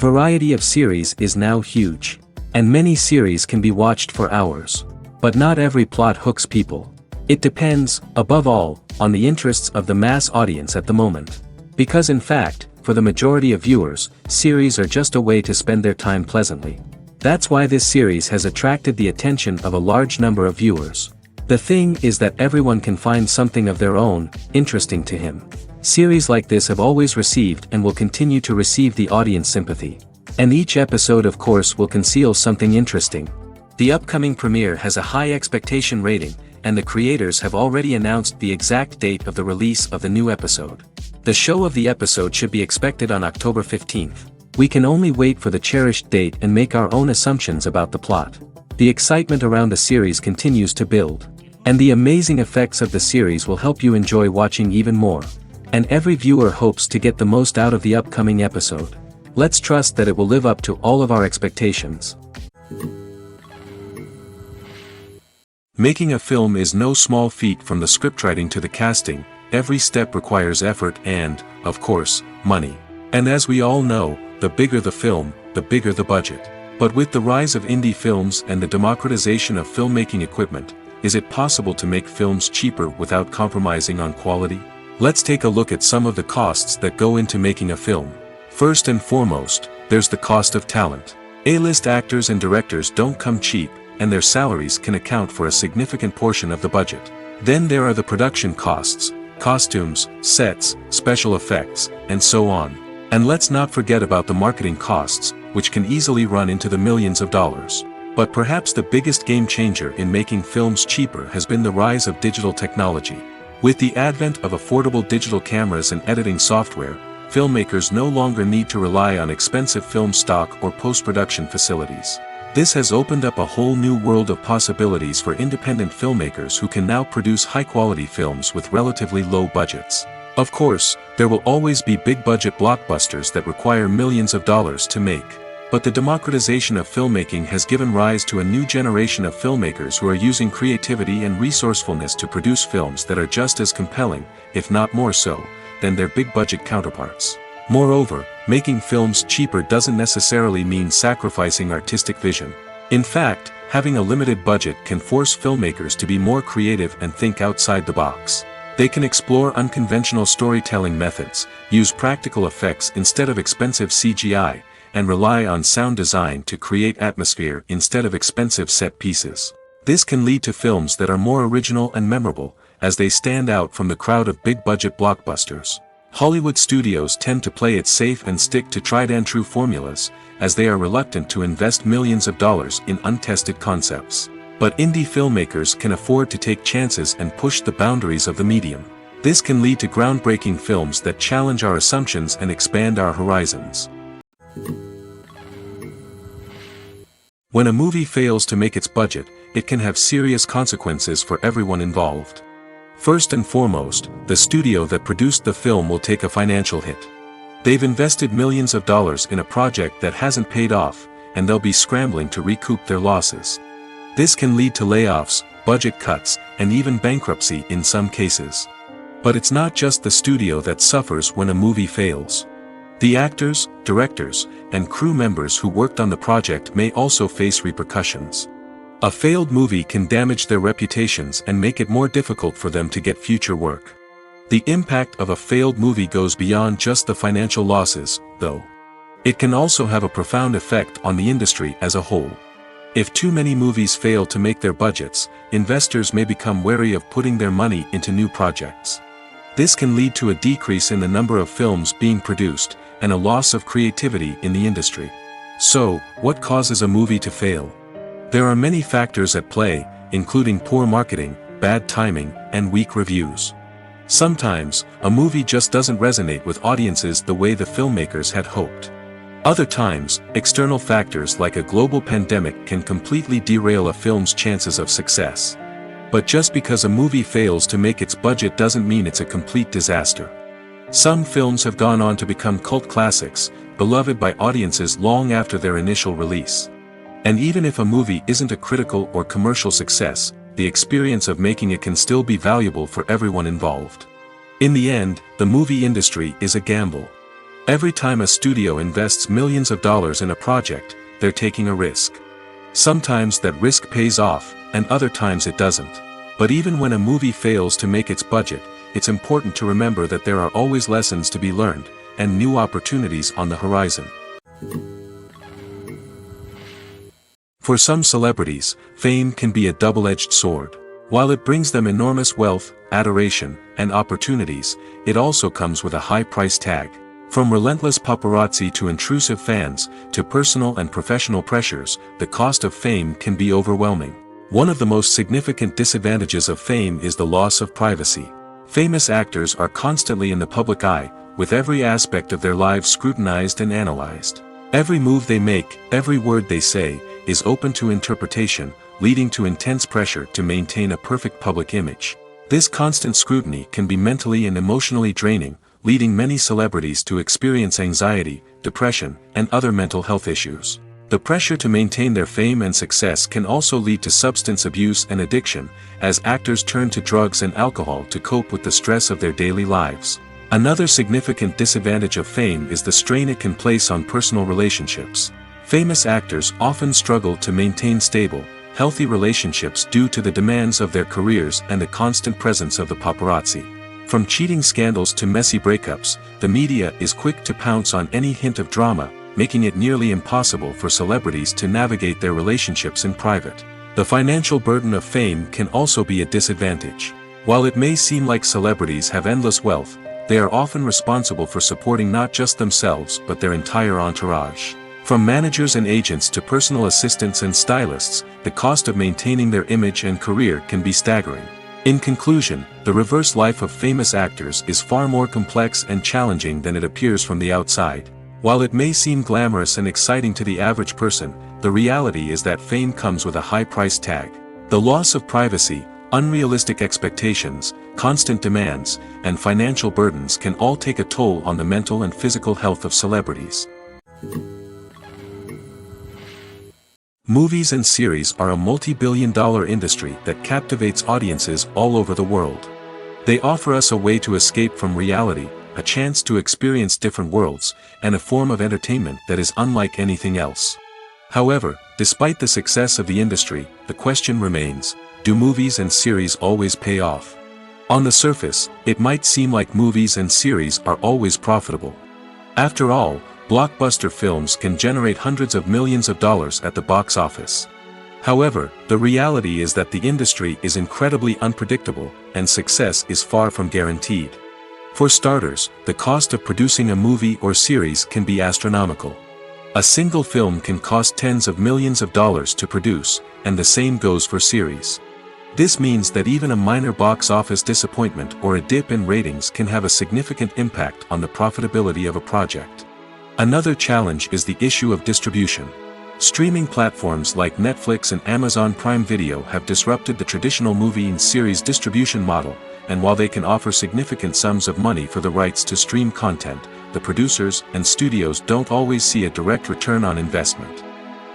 variety of series is now huge. And many series can be watched for hours. But not every plot hooks people. It depends, above all, on the interests of the mass audience at the moment. Because in fact, for the majority of viewers, series are just a way to spend their time pleasantly. That's why this series has attracted the attention of a large number of viewers. The thing is that everyone can find something of their own, interesting to him. Series like this have always received and will continue to receive the audience sympathy. And each episode of course will conceal something interesting. The upcoming premiere has a high expectation rating, and the creators have already announced the exact date of the release of the new episode. The show of the episode should be expected on October 15th. We can only wait for the cherished date and make our own assumptions about the plot. The excitement around the series continues to build. And the amazing effects of the series will help you enjoy watching even more. And every viewer hopes to get the most out of the upcoming episode. Let's trust that it will live up to all of our expectations. Making a film is no small feat. From the scriptwriting to the casting, every step requires effort and, of course, money. And as we all know, the bigger the film, the bigger the budget. But with the rise of indie films and the democratization of filmmaking equipment, is it possible to make films cheaper without compromising on quality? Let's take a look at some of the costs that go into making a film. First and foremost, there's the cost of talent. A-list actors and directors don't come cheap, and their salaries can account for a significant portion of the budget. Then there are the production costs, costumes, sets, special effects, and so on. And let's not forget about the marketing costs, which can easily run into the millions of dollars. But perhaps the biggest game changer in making films cheaper has been the rise of digital technology. With the advent of affordable digital cameras and editing software, filmmakers no longer need to rely on expensive film stock or post-production facilities. This has opened up a whole new world of possibilities for independent filmmakers who can now produce high-quality films with relatively low budgets. Of course, there will always be big-budget blockbusters that require millions of dollars to make. But the democratization of filmmaking has given rise to a new generation of filmmakers who are using creativity and resourcefulness to produce films that are just as compelling, if not more so, than their big-budget counterparts. Moreover, making films cheaper doesn't necessarily mean sacrificing artistic vision. In fact, having a limited budget can force filmmakers to be more creative and think outside the box. They can explore unconventional storytelling methods, use practical effects instead of expensive CGI, and rely on sound design to create atmosphere instead of expensive set pieces. This can lead to films that are more original and memorable, as they stand out from the crowd of big-budget blockbusters. Hollywood studios tend to play it safe and stick to tried-and-true formulas, as they are reluctant to invest millions of dollars in untested concepts. But indie filmmakers can afford to take chances and push the boundaries of the medium. This can lead to groundbreaking films that challenge our assumptions and expand our horizons. When a movie fails to make its budget, it can have serious consequences for everyone involved. First and foremost, the studio that produced the film will take a financial hit. They've invested millions of dollars in a project that hasn't paid off, and they'll be scrambling to recoup their losses. This can lead to layoffs, budget cuts, and even bankruptcy in some cases. But it's not just the studio that suffers when a movie fails. The actors, directors, and crew members who worked on the project may also face repercussions. A failed movie can damage their reputations and make it more difficult for them to get future work. The impact of a failed movie goes beyond just the financial losses, though. It can also have a profound effect on the industry as a whole. If too many movies fail to make their budgets, investors may become wary of putting their money into new projects. This can lead to a decrease in the number of films being produced, and a loss of creativity in the industry. So, what causes a movie to fail? There are many factors at play, including poor marketing, bad timing, and weak reviews. Sometimes, a movie just doesn't resonate with audiences the way the filmmakers had hoped. Other times, external factors like a global pandemic can completely derail a film's chances of success. But just because a movie fails to make its budget doesn't mean it's a complete disaster. Some films have gone on to become cult classics, beloved by audiences long after their initial release. And even if a movie isn't a critical or commercial success, the experience of making it can still be valuable for everyone involved. In the end, the movie industry is a gamble. Every time a studio invests millions of dollars in a project, they're taking a risk. Sometimes that risk pays off, and other times it doesn't. But even when a movie fails to make its budget, it's important to remember that there are always lessons to be learned, and new opportunities on the horizon. For some celebrities, fame can be a double-edged sword. While it brings them enormous wealth, adoration, and opportunities, it also comes with a high price tag. From relentless paparazzi to intrusive fans, to personal and professional pressures, the cost of fame can be overwhelming. One of the most significant disadvantages of fame is the loss of privacy. Famous actors are constantly in the public eye, with every aspect of their lives scrutinized and analyzed. Every move they make, every word they say, is open to interpretation, leading to intense pressure to maintain a perfect public image. This constant scrutiny can be mentally and emotionally draining, leading many celebrities to experience anxiety, depression, and other mental health issues. The pressure to maintain their fame and success can also lead to substance abuse and addiction, as actors turn to drugs and alcohol to cope with the stress of their daily lives. Another significant disadvantage of fame is the strain it can place on personal relationships. Famous actors often struggle to maintain stable, healthy relationships due to the demands of their careers and the constant presence of the paparazzi. From cheating scandals to messy breakups, the media is quick to pounce on any hint of drama, making it nearly impossible for celebrities to navigate their relationships in private. The financial burden of fame can also be a disadvantage. While it may seem like celebrities have endless wealth, they are often responsible for supporting not just themselves but their entire entourage. From managers and agents to personal assistants and stylists, the cost of maintaining their image and career can be staggering. In conclusion, the reverse life of famous actors is far more complex and challenging than it appears from the outside. While it may seem glamorous and exciting to the average person, the reality is that fame comes with a high price tag. The loss of privacy, unrealistic expectations, constant demands, and financial burdens can all take a toll on the mental and physical health of celebrities. Movies and series are a multi-billion-dollar industry that captivates audiences all over the world. They offer us a way to escape from reality, a chance to experience different worlds, and a form of entertainment that is unlike anything else. However, despite the success of the industry, the question remains, do movies and series always pay off? On the surface, it might seem like movies and series are always profitable. After all, blockbuster films can generate hundreds of millions of dollars at the box office. However, the reality is that the industry is incredibly unpredictable, and success is far from guaranteed. For starters, the cost of producing a movie or series can be astronomical. A single film can cost tens of millions of dollars to produce, and the same goes for series. This means that even a minor box office disappointment or a dip in ratings can have a significant impact on the profitability of a project. Another challenge is the issue of distribution. Streaming platforms like Netflix and Amazon Prime Video have disrupted the traditional movie and series distribution model, and while they can offer significant sums of money for the rights to stream content, the producers and studios don't always see a direct return on investment.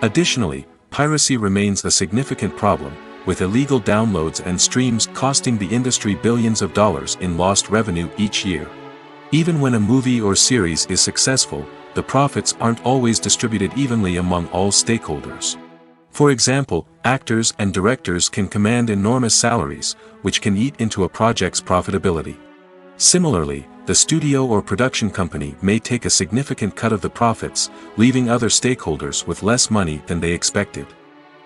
Additionally, piracy remains a significant problem, with illegal downloads and streams costing the industry billions of dollars in lost revenue each year. Even when a movie or series is successful, the profits aren't always distributed evenly among all stakeholders. For example, actors and directors can command enormous salaries, which can eat into a project's profitability. Similarly, the studio or production company may take a significant cut of the profits, leaving other stakeholders with less money than they expected.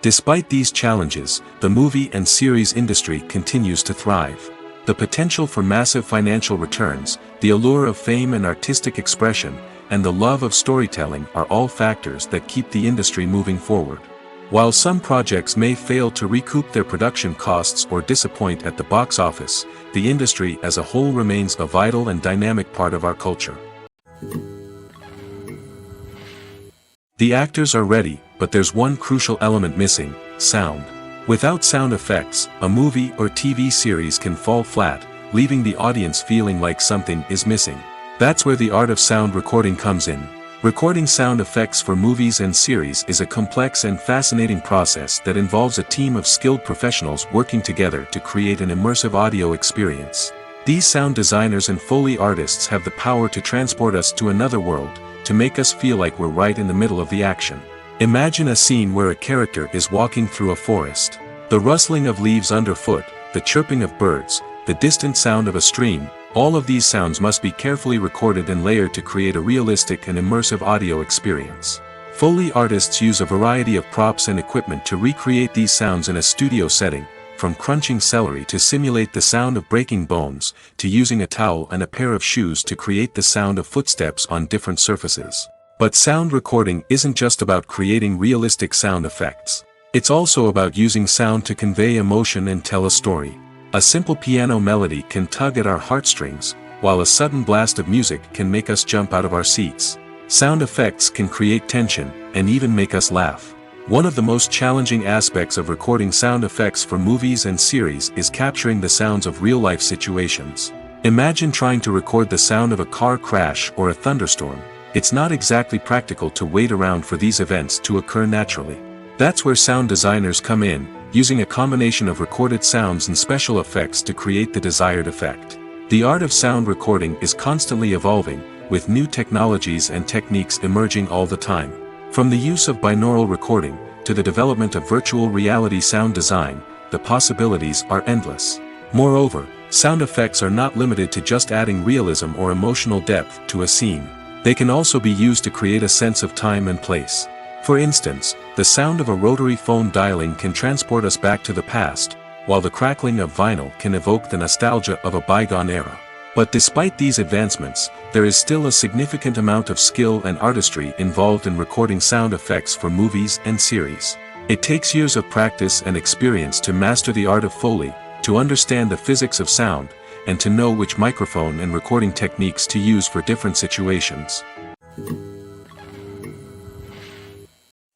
Despite these challenges, the movie and series industry continues to thrive. The potential for massive financial returns, the allure of fame and artistic expression, and the love of storytelling are all factors that keep the industry moving forward. While some projects may fail to recoup their production costs or disappoint at the box office, the industry as a whole remains a vital and dynamic part of our culture. The actors are ready, but there's one crucial element missing: sound. Without sound effects, a movie or TV series can fall flat, leaving the audience feeling like something is missing. That's where the art of sound recording comes in. Recording sound effects for movies and series is a complex and fascinating process that involves a team of skilled professionals working together to create an immersive audio experience. These sound designers and Foley artists have the power to transport us to another world, to make us feel like we're right in the middle of the action. Imagine a scene where a character is walking through a forest. The rustling of leaves underfoot, the chirping of birds, the distant sound of a stream, all of these sounds must be carefully recorded and layered to create a realistic and immersive audio experience. Foley artists use a variety of props and equipment to recreate these sounds in a studio setting, from crunching celery to simulate the sound of breaking bones, to using a towel and a pair of shoes to create the sound of footsteps on different surfaces. But sound recording isn't just about creating realistic sound effects. It's also about using sound to convey emotion and tell a story. A simple piano melody can tug at our heartstrings, while a sudden blast of music can make us jump out of our seats. Sound effects can create tension, and even make us laugh. One of the most challenging aspects of recording sound effects for movies and series is capturing the sounds of real-life situations. Imagine trying to record the sound of a car crash or a thunderstorm. It's not exactly practical to wait around for these events to occur naturally. That's where sound designers come in, using a combination of recorded sounds and special effects to create the desired effect. The art of sound recording is constantly evolving, with new technologies and techniques emerging all the time. From the use of binaural recording, to the development of virtual reality sound design, the possibilities are endless. Moreover, sound effects are not limited to just adding realism or emotional depth to a scene. They can also be used to create a sense of time and place. For instance, the sound of a rotary phone dialing can transport us back to the past, while the crackling of vinyl can evoke the nostalgia of a bygone era. But despite these advancements, there is still a significant amount of skill and artistry involved in recording sound effects for movies and series. It takes years of practice and experience to master the art of Foley, to understand the physics of sound, and to know which microphone and recording techniques to use for different situations.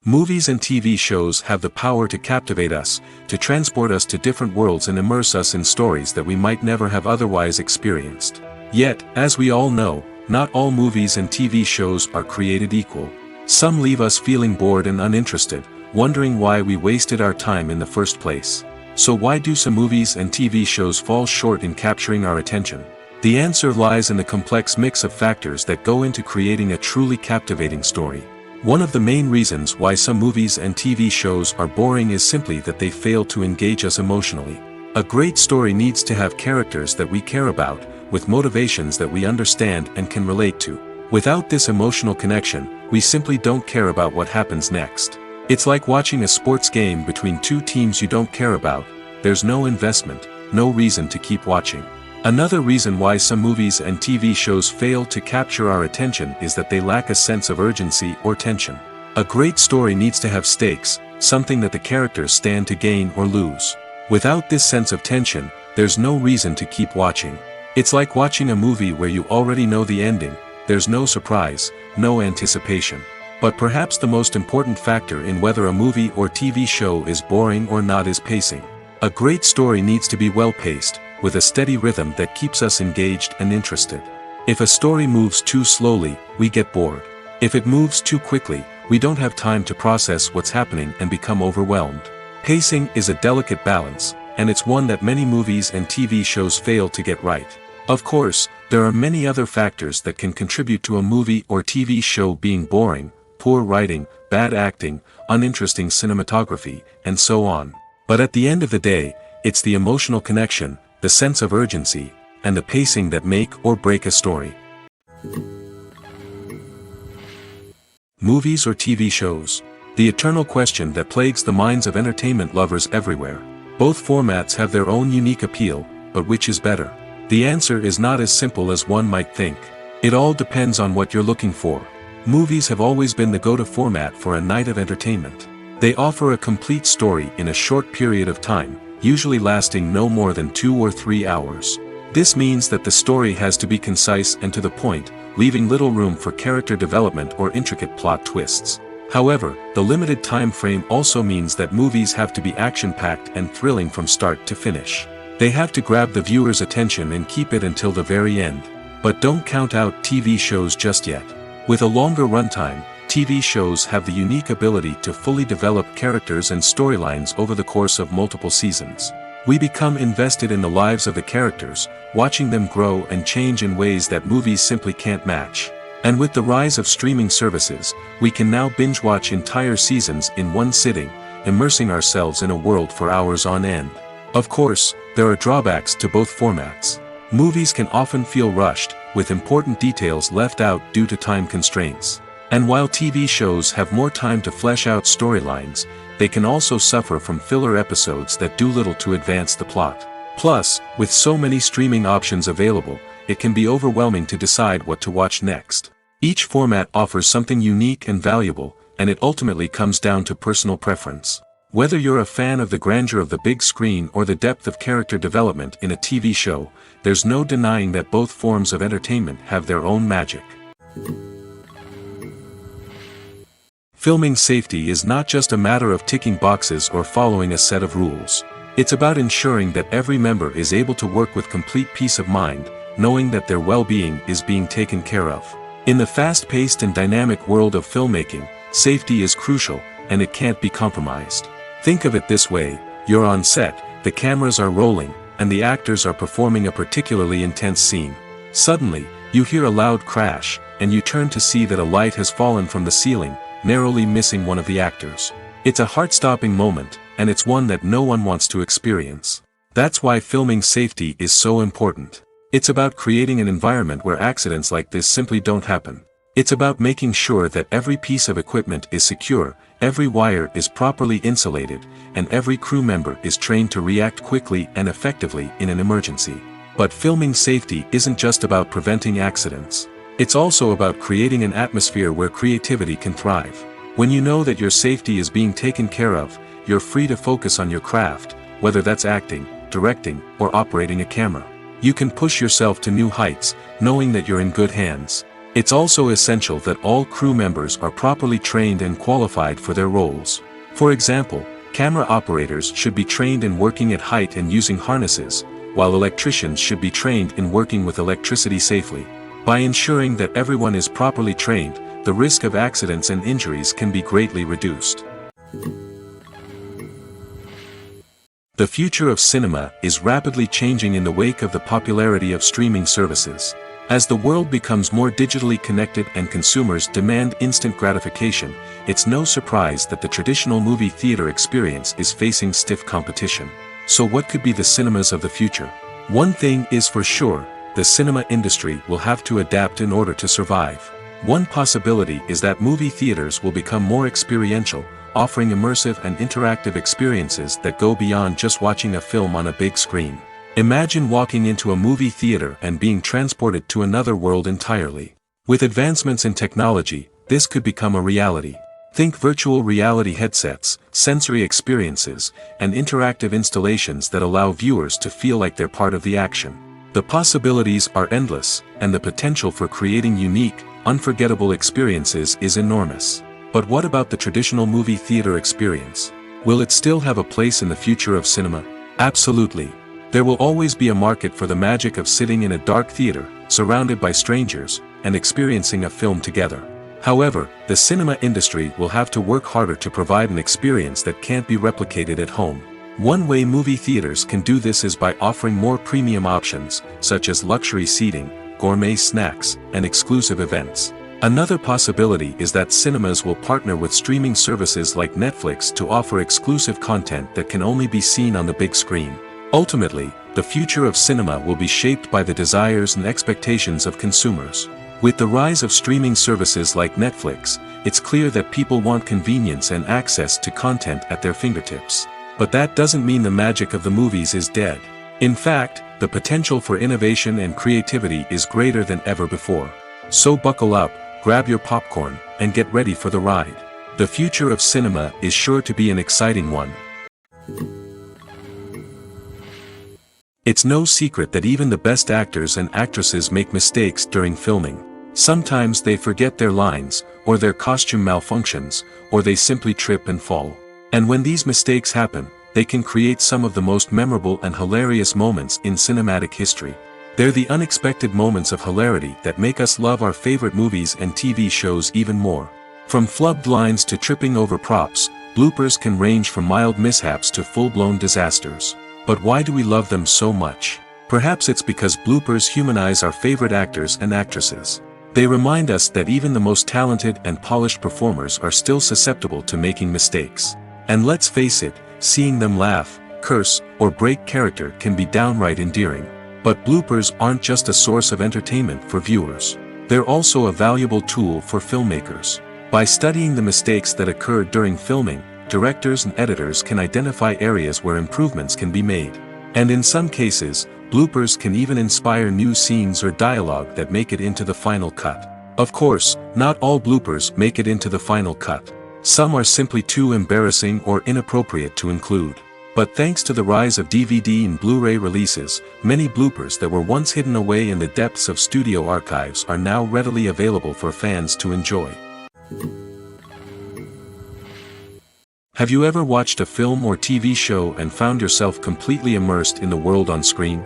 Movies and TV shows have the power to captivate us, to transport us to different worlds and immerse us in stories that we might never have otherwise experienced. Yet, as we all know, not all movies and TV shows are created equal. Some leave us feeling bored and uninterested, wondering why we wasted our time in the first place. So why do some movies and TV shows fall short in capturing our attention? The answer lies in the complex mix of factors that go into creating a truly captivating story. One of the main reasons why some movies and TV shows are boring is simply that they fail to engage us emotionally. A great story needs to have characters that we care about, with motivations that we understand and can relate to. Without this emotional connection, we simply don't care about what happens next. It's like watching a sports game between two teams you don't care about. There's no investment, no reason to keep watching. Another reason why some movies and TV shows fail to capture our attention is that they lack a sense of urgency or tension. A great story needs to have stakes, something that the characters stand to gain or lose. Without this sense of tension, there's no reason to keep watching. It's like watching a movie where you already know the ending. There's no surprise, no anticipation. But perhaps the most important factor in whether a movie or TV show is boring or not is pacing. A great story needs to be well-paced, with a steady rhythm that keeps us engaged and interested. If a story moves too slowly, we get bored. If it moves too quickly, we don't have time to process what's happening and become overwhelmed. Pacing is a delicate balance, and it's one that many movies and TV shows fail to get right. Of course, there are many other factors that can contribute to a movie or TV show being boring: poor writing, bad acting, uninteresting cinematography, and so on. But at the end of the day, it's the emotional connection, the sense of urgency, and the pacing that make or break a story. Movies or TV shows? The eternal question that plagues the minds of entertainment lovers everywhere. Both formats have their own unique appeal, but which is better? The answer is not as simple as one might think. It all depends on what you're looking for. Movies have always been the go-to format for a night of entertainment. They offer a complete story in a short period of time, usually lasting no more than 2 or 3 hours. This means that the story has to be concise and to the point, leaving little room for character development or intricate plot twists. However, the limited time frame also means that movies have to be action-packed and thrilling from start to finish. They have to grab the viewer's attention and keep it until the very end. But don't count out TV shows just yet. With a longer runtime, TV shows have the unique ability to fully develop characters and storylines over the course of multiple seasons. We become invested in the lives of the characters, watching them grow and change in ways that movies simply can't match. And with the rise of streaming services, we can now binge-watch entire seasons in one sitting, immersing ourselves in a world for hours on end. Of course, there are drawbacks to both formats. Movies can often feel rushed, with important details left out due to time constraints. And while TV shows have more time to flesh out storylines, they can also suffer from filler episodes that do little to advance the plot. Plus, with so many streaming options available, it can be overwhelming to decide what to watch next. Each format offers something unique and valuable, and it ultimately comes down to personal preference. Whether you're a fan of the grandeur of the big screen or the depth of character development in a TV show, there's no denying that both forms of entertainment have their own magic. Filming safety is not just a matter of ticking boxes or following a set of rules. It's about ensuring that every member is able to work with complete peace of mind, knowing that their well-being is being taken care of. In the fast-paced and dynamic world of filmmaking, safety is crucial, and it can't be compromised. Think of it this way: you're on set, the cameras are rolling, and the actors are performing a particularly intense scene. Suddenly, you hear a loud crash, and you turn to see that a light has fallen from the ceiling, narrowly missing one of the actors. It's a heart-stopping moment, and it's one that no one wants to experience. That's why filming safety is so important. It's about creating an environment where accidents like this simply don't happen. It's about making sure that every piece of equipment is secure, every wire is properly insulated, and every crew member is trained to react quickly and effectively in an emergency. But filming safety isn't just about preventing accidents. It's also about creating an atmosphere where creativity can thrive. When you know that your safety is being taken care of, you're free to focus on your craft, whether that's acting, directing, or operating a camera. You can push yourself to new heights, knowing that you're in good hands. It's also essential that all crew members are properly trained and qualified for their roles. For example, camera operators should be trained in working at height and using harnesses, while electricians should be trained in working with electricity safely. By ensuring that everyone is properly trained, the risk of accidents and injuries can be greatly reduced. The future of cinema is rapidly changing in the wake of the popularity of streaming services. As the world becomes more digitally connected and consumers demand instant gratification, it's no surprise that the traditional movie theater experience is facing stiff competition. So what could be the cinemas of the future? One thing is for sure: the cinema industry will have to adapt in order to survive. One possibility is that movie theaters will become more experiential, offering immersive and interactive experiences that go beyond just watching a film on a big screen. Imagine walking into a movie theater and being transported to another world entirely. With advancements in technology, this could become a reality. Think virtual reality headsets, sensory experiences, and interactive installations that allow viewers to feel like they're part of the action. The possibilities are endless, and the potential for creating unique, unforgettable experiences is enormous. But what about the traditional movie theater experience? Will it still have a place in the future of cinema? Absolutely. There will always be a market for the magic of sitting in a dark theater, surrounded by strangers, and experiencing a film together. However, the cinema industry will have to work harder to provide an experience that can't be replicated at home. One way movie theaters can do this is by offering more premium options, such as luxury seating, gourmet snacks, and exclusive events. Another possibility is that cinemas will partner with streaming services like Netflix to offer exclusive content that can only be seen on the big screen. Ultimately, the future of cinema will be shaped by the desires and expectations of consumers. With the rise of streaming services like Netflix, it's clear that people want convenience and access to content at their fingertips. But that doesn't mean the magic of the movies is dead. In fact, the potential for innovation and creativity is greater than ever before. So buckle up, grab your popcorn, and get ready for the ride. The future of cinema is sure to be an exciting one. It's no secret that even the best actors and actresses make mistakes during filming. Sometimes they forget their lines, or their costume malfunctions, or they simply trip and fall. And when these mistakes happen, they can create some of the most memorable and hilarious moments in cinematic history. They're the unexpected moments of hilarity that make us love our favorite movies and TV shows even more. From flubbed lines to tripping over props, bloopers can range from mild mishaps to full-blown disasters. But why do we love them so much? Perhaps it's because bloopers humanize our favorite actors and actresses. They remind us that even the most talented and polished performers are still susceptible to making mistakes. And let's face it, seeing them laugh, curse, or break character can be downright endearing. But bloopers aren't just a source of entertainment for viewers. They're also a valuable tool for filmmakers. By studying the mistakes that occurred during filming, directors and editors can identify areas where improvements can be made. And in some cases, bloopers can even inspire new scenes or dialogue that make it into the final cut. Of course, not all bloopers make it into the final cut. Some are simply too embarrassing or inappropriate to include. But thanks to the rise of DVD and Blu-ray releases, many bloopers that were once hidden away in the depths of studio archives are now readily available for fans to enjoy. Have you ever watched a film or TV show and found yourself completely immersed in the world on screen?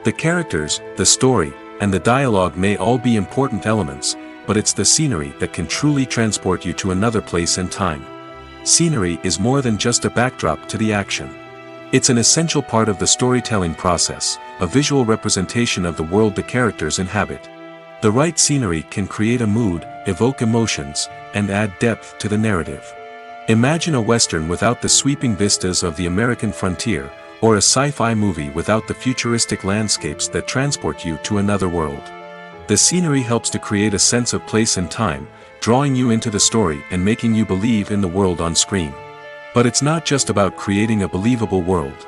The characters, the story, and the dialogue may all be important elements, but it's the scenery that can truly transport you to another place and time. Scenery is more than just a backdrop to the action. It's an essential part of the storytelling process, a visual representation of the world the characters inhabit. The right scenery can create a mood, evoke emotions, and add depth to the narrative. Imagine a Western without the sweeping vistas of the American frontier, or a sci-fi movie without the futuristic landscapes that transport you to another world. The scenery helps to create a sense of place and time, drawing you into the story and making you believe in the world on screen. But it's not just about creating a believable world.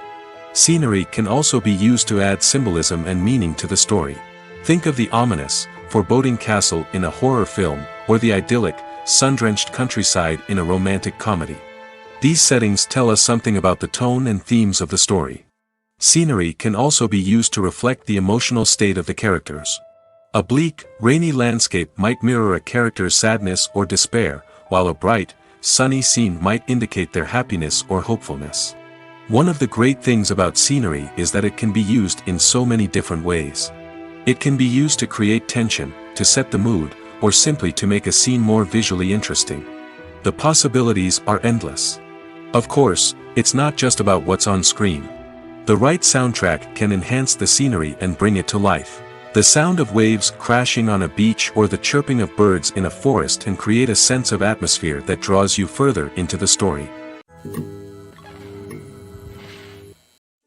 Scenery can also be used to add symbolism and meaning to the story. Think of the ominous, foreboding castle in a horror film, or the idyllic, sun-drenched countryside in a romantic comedy. These settings tell us something about the tone and themes of the story. Scenery can also be used to reflect the emotional state of the characters. A bleak, rainy landscape might mirror a character's sadness or despair, while a bright, sunny scene might indicate their happiness or hopefulness. One of the great things about scenery is that it can be used in so many different ways. It can be used to create tension, to set the mood, or simply to make a scene more visually interesting. The possibilities are endless. Of course, it's not just about what's on screen. The right soundtrack can enhance the scenery and bring it to life. The sound of waves crashing on a beach or the chirping of birds in a forest can create a sense of atmosphere that draws you further into the story.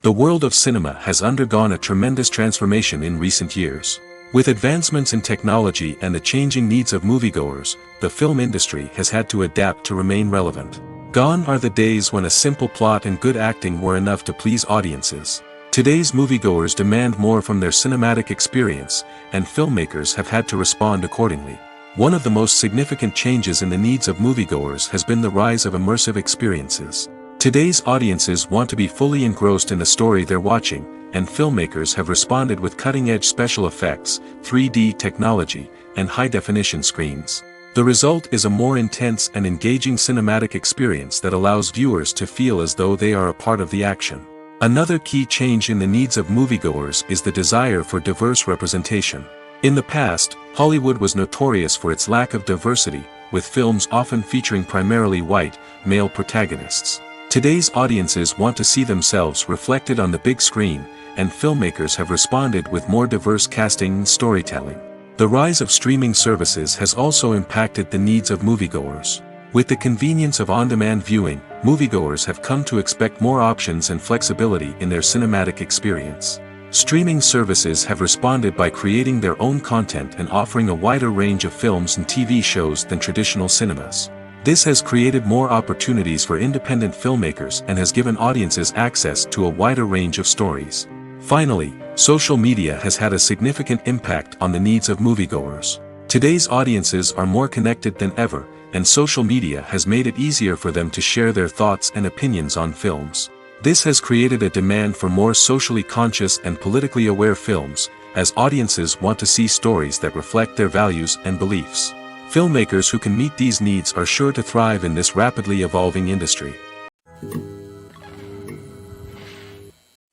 The world of cinema has undergone a tremendous transformation in recent years. With advancements in technology and the changing needs of moviegoers, the film industry has had to adapt to remain relevant. Gone are the days when a simple plot and good acting were enough to please audiences. Today's moviegoers demand more from their cinematic experience, and filmmakers have had to respond accordingly. One of the most significant changes in the needs of moviegoers has been the rise of immersive experiences. Today's audiences want to be fully engrossed in the story they're watching, and filmmakers have responded with cutting-edge special effects, 3D technology, and high-definition screens. The result is a more intense and engaging cinematic experience that allows viewers to feel as though they are a part of the action. Another key change in the needs of moviegoers is the desire for diverse representation. In the past, Hollywood was notorious for its lack of diversity, with films often featuring primarily white, male protagonists. Today's audiences want to see themselves reflected on the big screen, and filmmakers have responded with more diverse casting and storytelling. The rise of streaming services has also impacted the needs of moviegoers. With the convenience of on-demand viewing, moviegoers have come to expect more options and flexibility in their cinematic experience. Streaming services have responded by creating their own content and offering a wider range of films and TV shows than traditional cinemas. This has created more opportunities for independent filmmakers and has given audiences access to a wider range of stories. Finally, social media has had a significant impact on the needs of moviegoers. Today's audiences are more connected than ever, and social media has made it easier for them to share their thoughts and opinions on films. This has created a demand for more socially conscious and politically aware films, as audiences want to see stories that reflect their values and beliefs. Filmmakers who can meet these needs are sure to thrive in this rapidly evolving industry.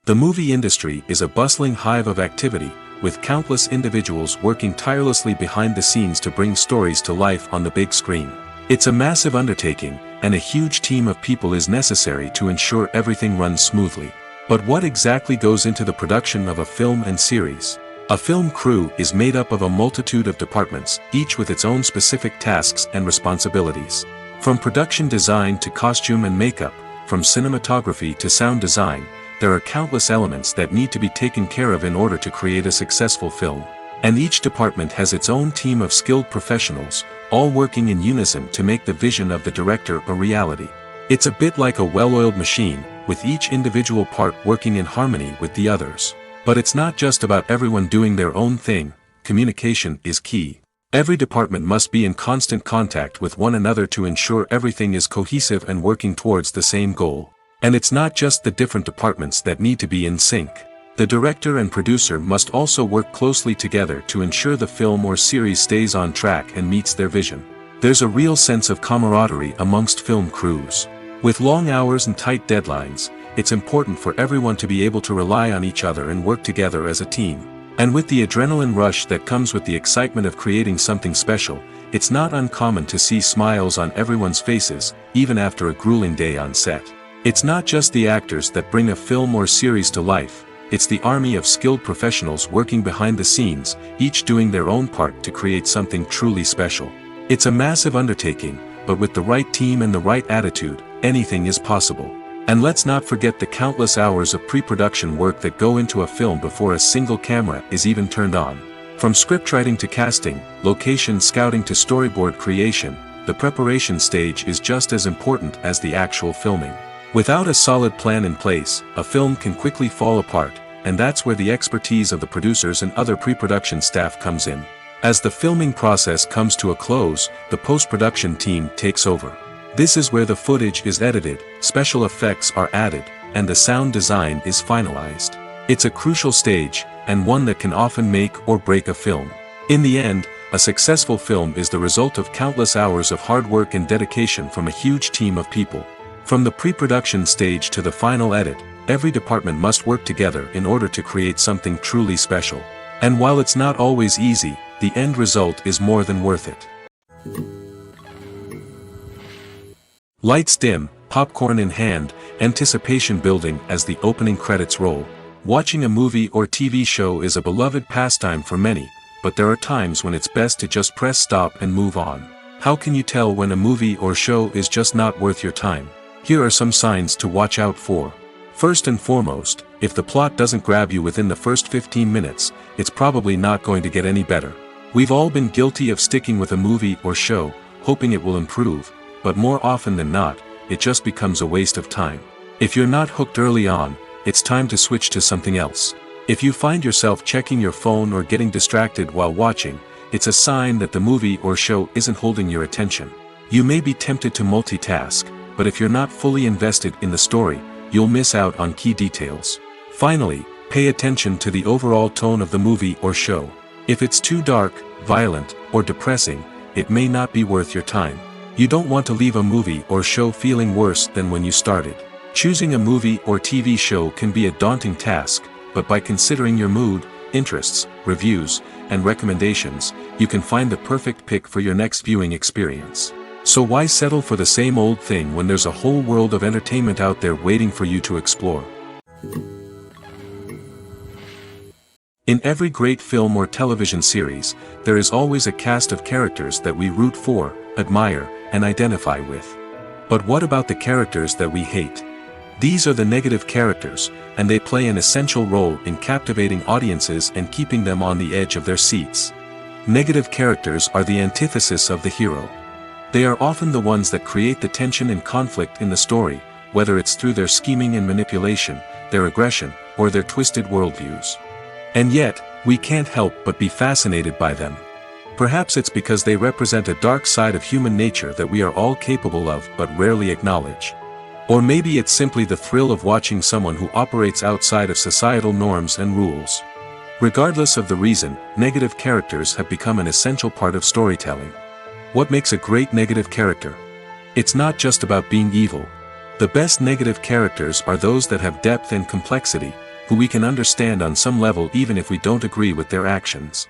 The movie industry is a bustling hive of activity, with countless individuals working tirelessly behind the scenes to bring stories to life on the big screen. It's a massive undertaking, and a huge team of people is necessary to ensure everything runs smoothly. But what exactly goes into the production of a film and series? A film crew is made up of a multitude of departments, each with its own specific tasks and responsibilities. From production design to costume and makeup, from cinematography to sound design, there are countless elements that need to be taken care of in order to create a successful film. And each department has its own team of skilled professionals, all working in unison to make the vision of the director a reality. It's a bit like a well-oiled machine, with each individual part working in harmony with the others. But it's not just about everyone doing their own thing. Communication is key. Every department must be in constant contact with one another to ensure everything is cohesive and working towards the same goal. And it's not just the different departments that need to be in sync. The director and producer must also work closely together to ensure the film or series stays on track and meets their vision. There's a real sense of camaraderie amongst film crews. With long hours and tight deadlines, it's important for everyone to be able to rely on each other and work together as a team. And with the adrenaline rush that comes with the excitement of creating something special, it's not uncommon to see smiles on everyone's faces, even after a grueling day on set. It's not just the actors that bring a film or series to life, it's the army of skilled professionals working behind the scenes, each doing their own part to create something truly special. It's a massive undertaking, but with the right team and the right attitude, anything is possible. And let's not forget the countless hours of pre-production work that go into a film before a single camera is even turned on. From scriptwriting to casting, location scouting to storyboard creation, the preparation stage is just as important as the actual filming. Without a solid plan in place, a film can quickly fall apart, and that's where the expertise of the producers and other pre-production staff comes in. As the filming process comes to a close, the post-production team takes over. This is where the footage is edited, special effects are added, and the sound design is finalized. It's a crucial stage, and one that can often make or break a film. In the end, a successful film is the result of countless hours of hard work and dedication from a huge team of people. From the pre-production stage to the final edit, every department must work together in order to create something truly special. And while it's not always easy, the end result is more than worth it. Lights dim, popcorn in hand, anticipation building as the opening credits roll. Watching a movie or TV show is a beloved pastime for many, but there are times when it's best to just press stop and move on. How can you tell when a movie or show is just not worth your time? Here are some signs to watch out for. First and foremost, if the plot doesn't grab you within the first 15 minutes, it's probably not going to get any better. We've all been guilty of sticking with a movie or show, hoping it will improve, but more often than not, it just becomes a waste of time. If you're not hooked early on, it's time to switch to something else. If you find yourself checking your phone or getting distracted while watching, it's a sign that the movie or show isn't holding your attention. You may be tempted to multitask, but if you're not fully invested in the story, you'll miss out on key details. Finally, pay attention to the overall tone of the movie or show. If it's too dark, violent, or depressing, it may not be worth your time. You don't want to leave a movie or show feeling worse than when you started. Choosing a movie or TV show can be a daunting task, but by considering your mood, interests, reviews, and recommendations, you can find the perfect pick for your next viewing experience. So why settle for the same old thing when there's a whole world of entertainment out there waiting for you to explore? In every great film or television series, there is always a cast of characters that we root for, admire, and identify with. But what about the characters that we hate? These are the negative characters, and they play an essential role in captivating audiences and keeping them on the edge of their seats. Negative characters are the antithesis of the hero. They are often the ones that create the tension and conflict in the story, whether it's through their scheming and manipulation, their aggression, or their twisted worldviews. And yet, we can't help but be fascinated by them. Perhaps it's because they represent a dark side of human nature that we are all capable of but rarely acknowledge. Or maybe it's simply the thrill of watching someone who operates outside of societal norms and rules. Regardless of the reason, negative characters have become an essential part of storytelling. What makes a great negative character? It's not just about being evil. The best negative characters are those that have depth and complexity, who we can understand on some level even if we don't agree with their actions.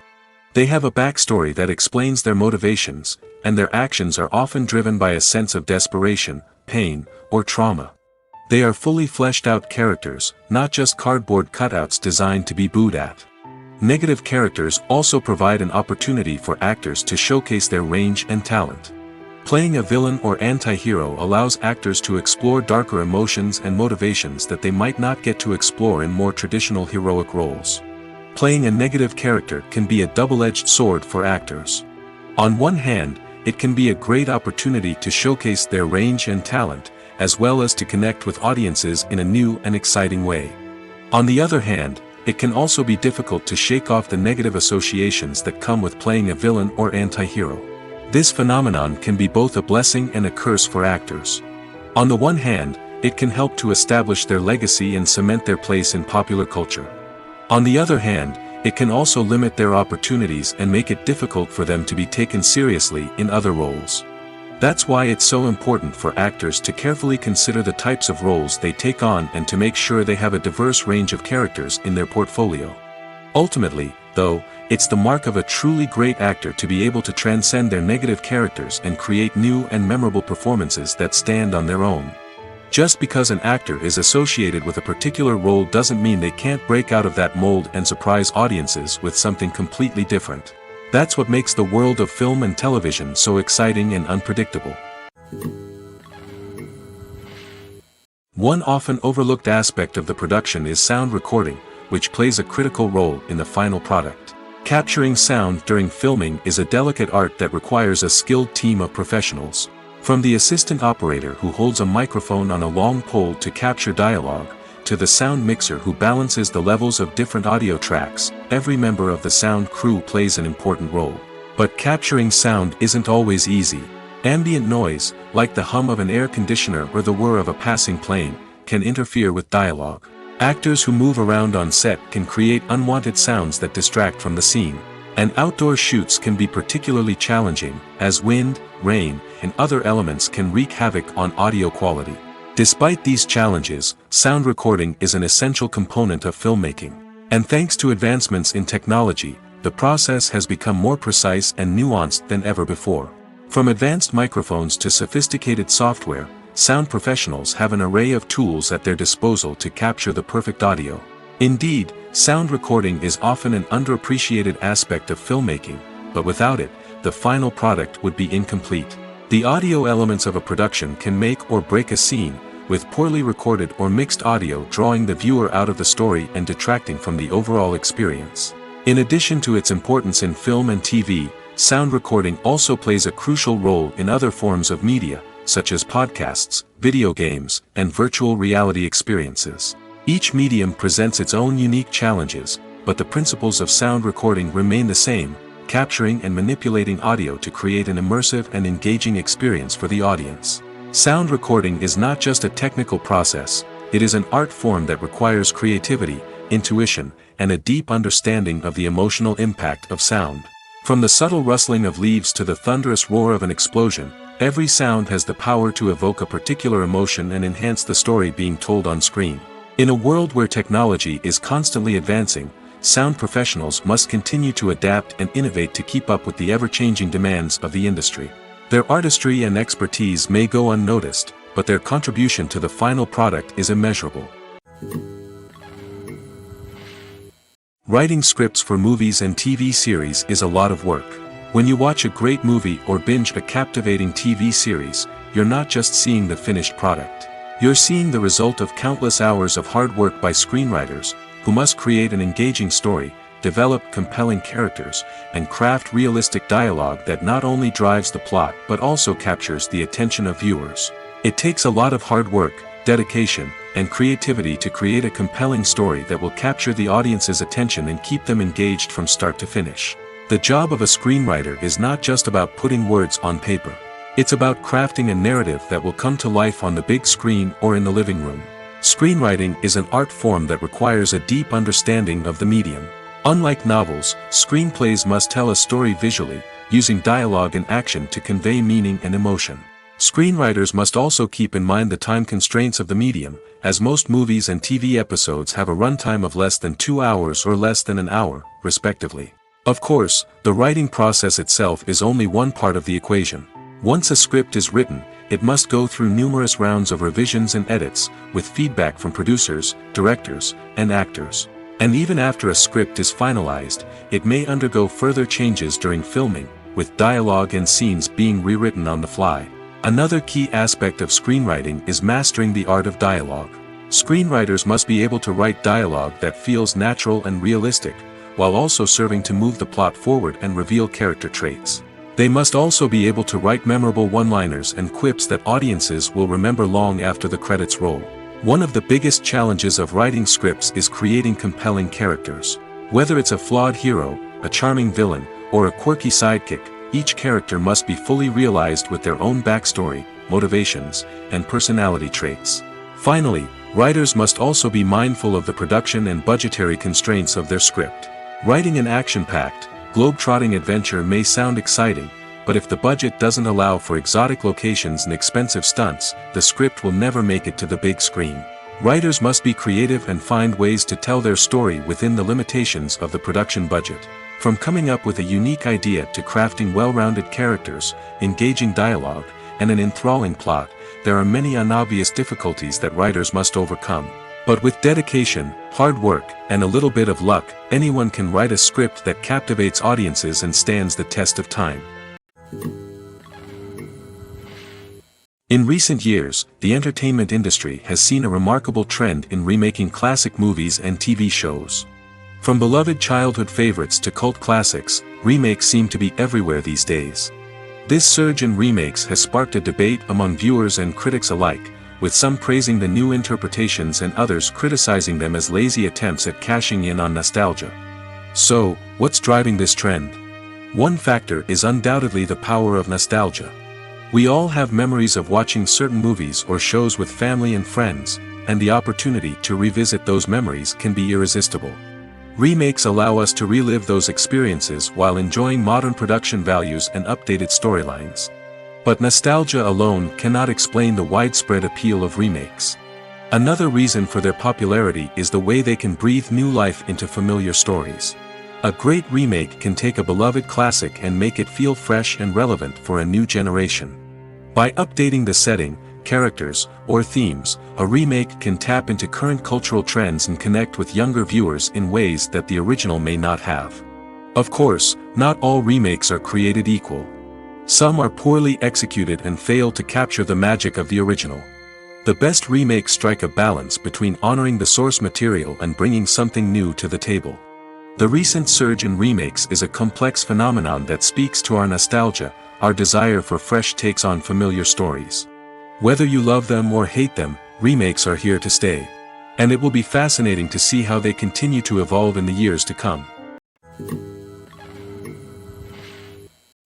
They have a backstory that explains their motivations, and their actions are often driven by a sense of desperation, pain, or trauma. They are fully fleshed out characters, not just cardboard cutouts designed to be booed at. Negative characters also provide an opportunity for actors to showcase their range and talent. Playing a villain or anti-hero allows actors to explore darker emotions and motivations that they might not get to explore in more traditional heroic roles. Playing a negative character can be a double-edged sword for actors. On one hand, it can be a great opportunity to showcase their range and talent, as well as to connect with audiences in a new and exciting way. On the other hand, it can also be difficult to shake off the negative associations that come with playing a villain or anti-hero. This phenomenon can be both a blessing and a curse for actors. On the one hand, it can help to establish their legacy and cement their place in popular culture. On the other hand, it can also limit their opportunities and make it difficult for them to be taken seriously in other roles. That's why it's so important for actors to carefully consider the types of roles they take on and to make sure they have a diverse range of characters in their portfolio. Ultimately, though, it's the mark of a truly great actor to be able to transcend their negative characters and create new and memorable performances that stand on their own. Just because an actor is associated with a particular role doesn't mean they can't break out of that mold and surprise audiences with something completely different. That's what makes the world of film and television so exciting and unpredictable. One often overlooked aspect of the production is sound recording, which plays a critical role in the final product. Capturing sound during filming is a delicate art that requires a skilled team of professionals. From the assistant operator who holds a microphone on a long pole to capture dialogue, to the sound mixer who balances the levels of different audio tracks, every member of the sound crew plays an important role. But capturing sound isn't always easy. Ambient noise, like the hum of an air conditioner or the whir of a passing plane, can interfere with dialogue. Actors who move around on set can create unwanted sounds that distract from the scene. And outdoor shoots can be particularly challenging, as wind, rain, and other elements can wreak havoc on audio quality. Despite these challenges, sound recording is an essential component of filmmaking. And thanks to advancements in technology, the process has become more precise and nuanced than ever before. From advanced microphones to sophisticated software, sound professionals have an array of tools at their disposal to capture the perfect audio. Indeed, sound recording is often an underappreciated aspect of filmmaking, but without it, the final product would be incomplete. The audio elements of a production can make or break a scene, with poorly recorded or mixed audio drawing the viewer out of the story and detracting from the overall experience. In addition to its importance in film and TV, sound recording also plays a crucial role in other forms of media, such as podcasts, video games, and virtual reality experiences. Each medium presents its own unique challenges, but the principles of sound recording remain the same, capturing and manipulating audio to create an immersive and engaging experience for the audience. Sound recording is not just a technical process, it is an art form that requires creativity, intuition, and a deep understanding of the emotional impact of sound. From the subtle rustling of leaves to the thunderous roar of an explosion, every sound has the power to evoke a particular emotion and enhance the story being told on screen. In a world where technology is constantly advancing, sound professionals must continue to adapt and innovate to keep up with the ever-changing demands of the industry. Their artistry and expertise may go unnoticed, but their contribution to the final product is immeasurable. Writing scripts for movies and TV series is a lot of work. When you watch a great movie or binge a captivating TV series, you're not just seeing the finished product. You're seeing the result of countless hours of hard work by screenwriters, who must create an engaging story, develop compelling characters, and craft realistic dialogue that not only drives the plot but also captures the attention of viewers. It takes a lot of hard work, dedication, and creativity to create a compelling story that will capture the audience's attention and keep them engaged from start to finish. The job of a screenwriter is not just about putting words on paper. It's about crafting a narrative that will come to life on the big screen or in the living room. Screenwriting is an art form that requires a deep understanding of the medium. Unlike novels, screenplays must tell a story visually, using dialogue and action to convey meaning and emotion. Screenwriters must also keep in mind the time constraints of the medium, as most movies and TV episodes have a runtime of less than 2 hours or less than an hour, respectively. Of course, the writing process itself is only one part of the equation. Once a script is written, it must go through numerous rounds of revisions and edits, with feedback from producers, directors, and actors. And even after a script is finalized, it may undergo further changes during filming, with dialogue and scenes being rewritten on the fly. Another key aspect of screenwriting is mastering the art of dialogue. Screenwriters must be able to write dialogue that feels natural and realistic, while also serving to move the plot forward and reveal character traits. They must also be able to write memorable one-liners and quips that audiences will remember long after the credits roll. One of the biggest challenges of writing scripts is creating compelling characters. Whether it's a flawed hero, a charming villain, or a quirky sidekick, each character must be fully realized with their own backstory, motivations, and personality traits. Finally, writers must also be mindful of the production and budgetary constraints of their script. Writing an action-packed, globe-trotting adventure may sound exciting, but if the budget doesn't allow for exotic locations and expensive stunts, the script will never make it to the big screen. Writers must be creative and find ways to tell their story within the limitations of the production budget. From coming up with a unique idea to crafting well-rounded characters, engaging dialogue, and an enthralling plot, there are many unobvious difficulties that writers must overcome. But with dedication, hard work, and a little bit of luck, anyone can write a script that captivates audiences and stands the test of time. In recent years, the entertainment industry has seen a remarkable trend in remaking classic movies and TV shows. From beloved childhood favorites to cult classics, remakes seem to be everywhere these days. This surge in remakes has sparked a debate among viewers and critics alike, with some praising the new interpretations and others criticizing them as lazy attempts at cashing in on nostalgia. So, what's driving this trend? One factor is undoubtedly the power of nostalgia. We all have memories of watching certain movies or shows with family and friends, and the opportunity to revisit those memories can be irresistible. Remakes allow us to relive those experiences while enjoying modern production values and updated storylines. But nostalgia alone cannot explain the widespread appeal of remakes. Another reason for their popularity is the way they can breathe new life into familiar stories. A great remake can take a beloved classic and make it feel fresh and relevant for a new generation. By updating the setting, characters, or themes, a remake can tap into current cultural trends and connect with younger viewers in ways that the original may not have. Of course, not all remakes are created equal. Some are poorly executed and fail to capture the magic of the original. The best remakes strike a balance between honoring the source material and bringing something new to the table. The recent surge in remakes is a complex phenomenon that speaks to our nostalgia, our desire for fresh takes on familiar stories. Whether you love them or hate them, remakes are here to stay. And it will be fascinating to see how they continue to evolve in the years to come.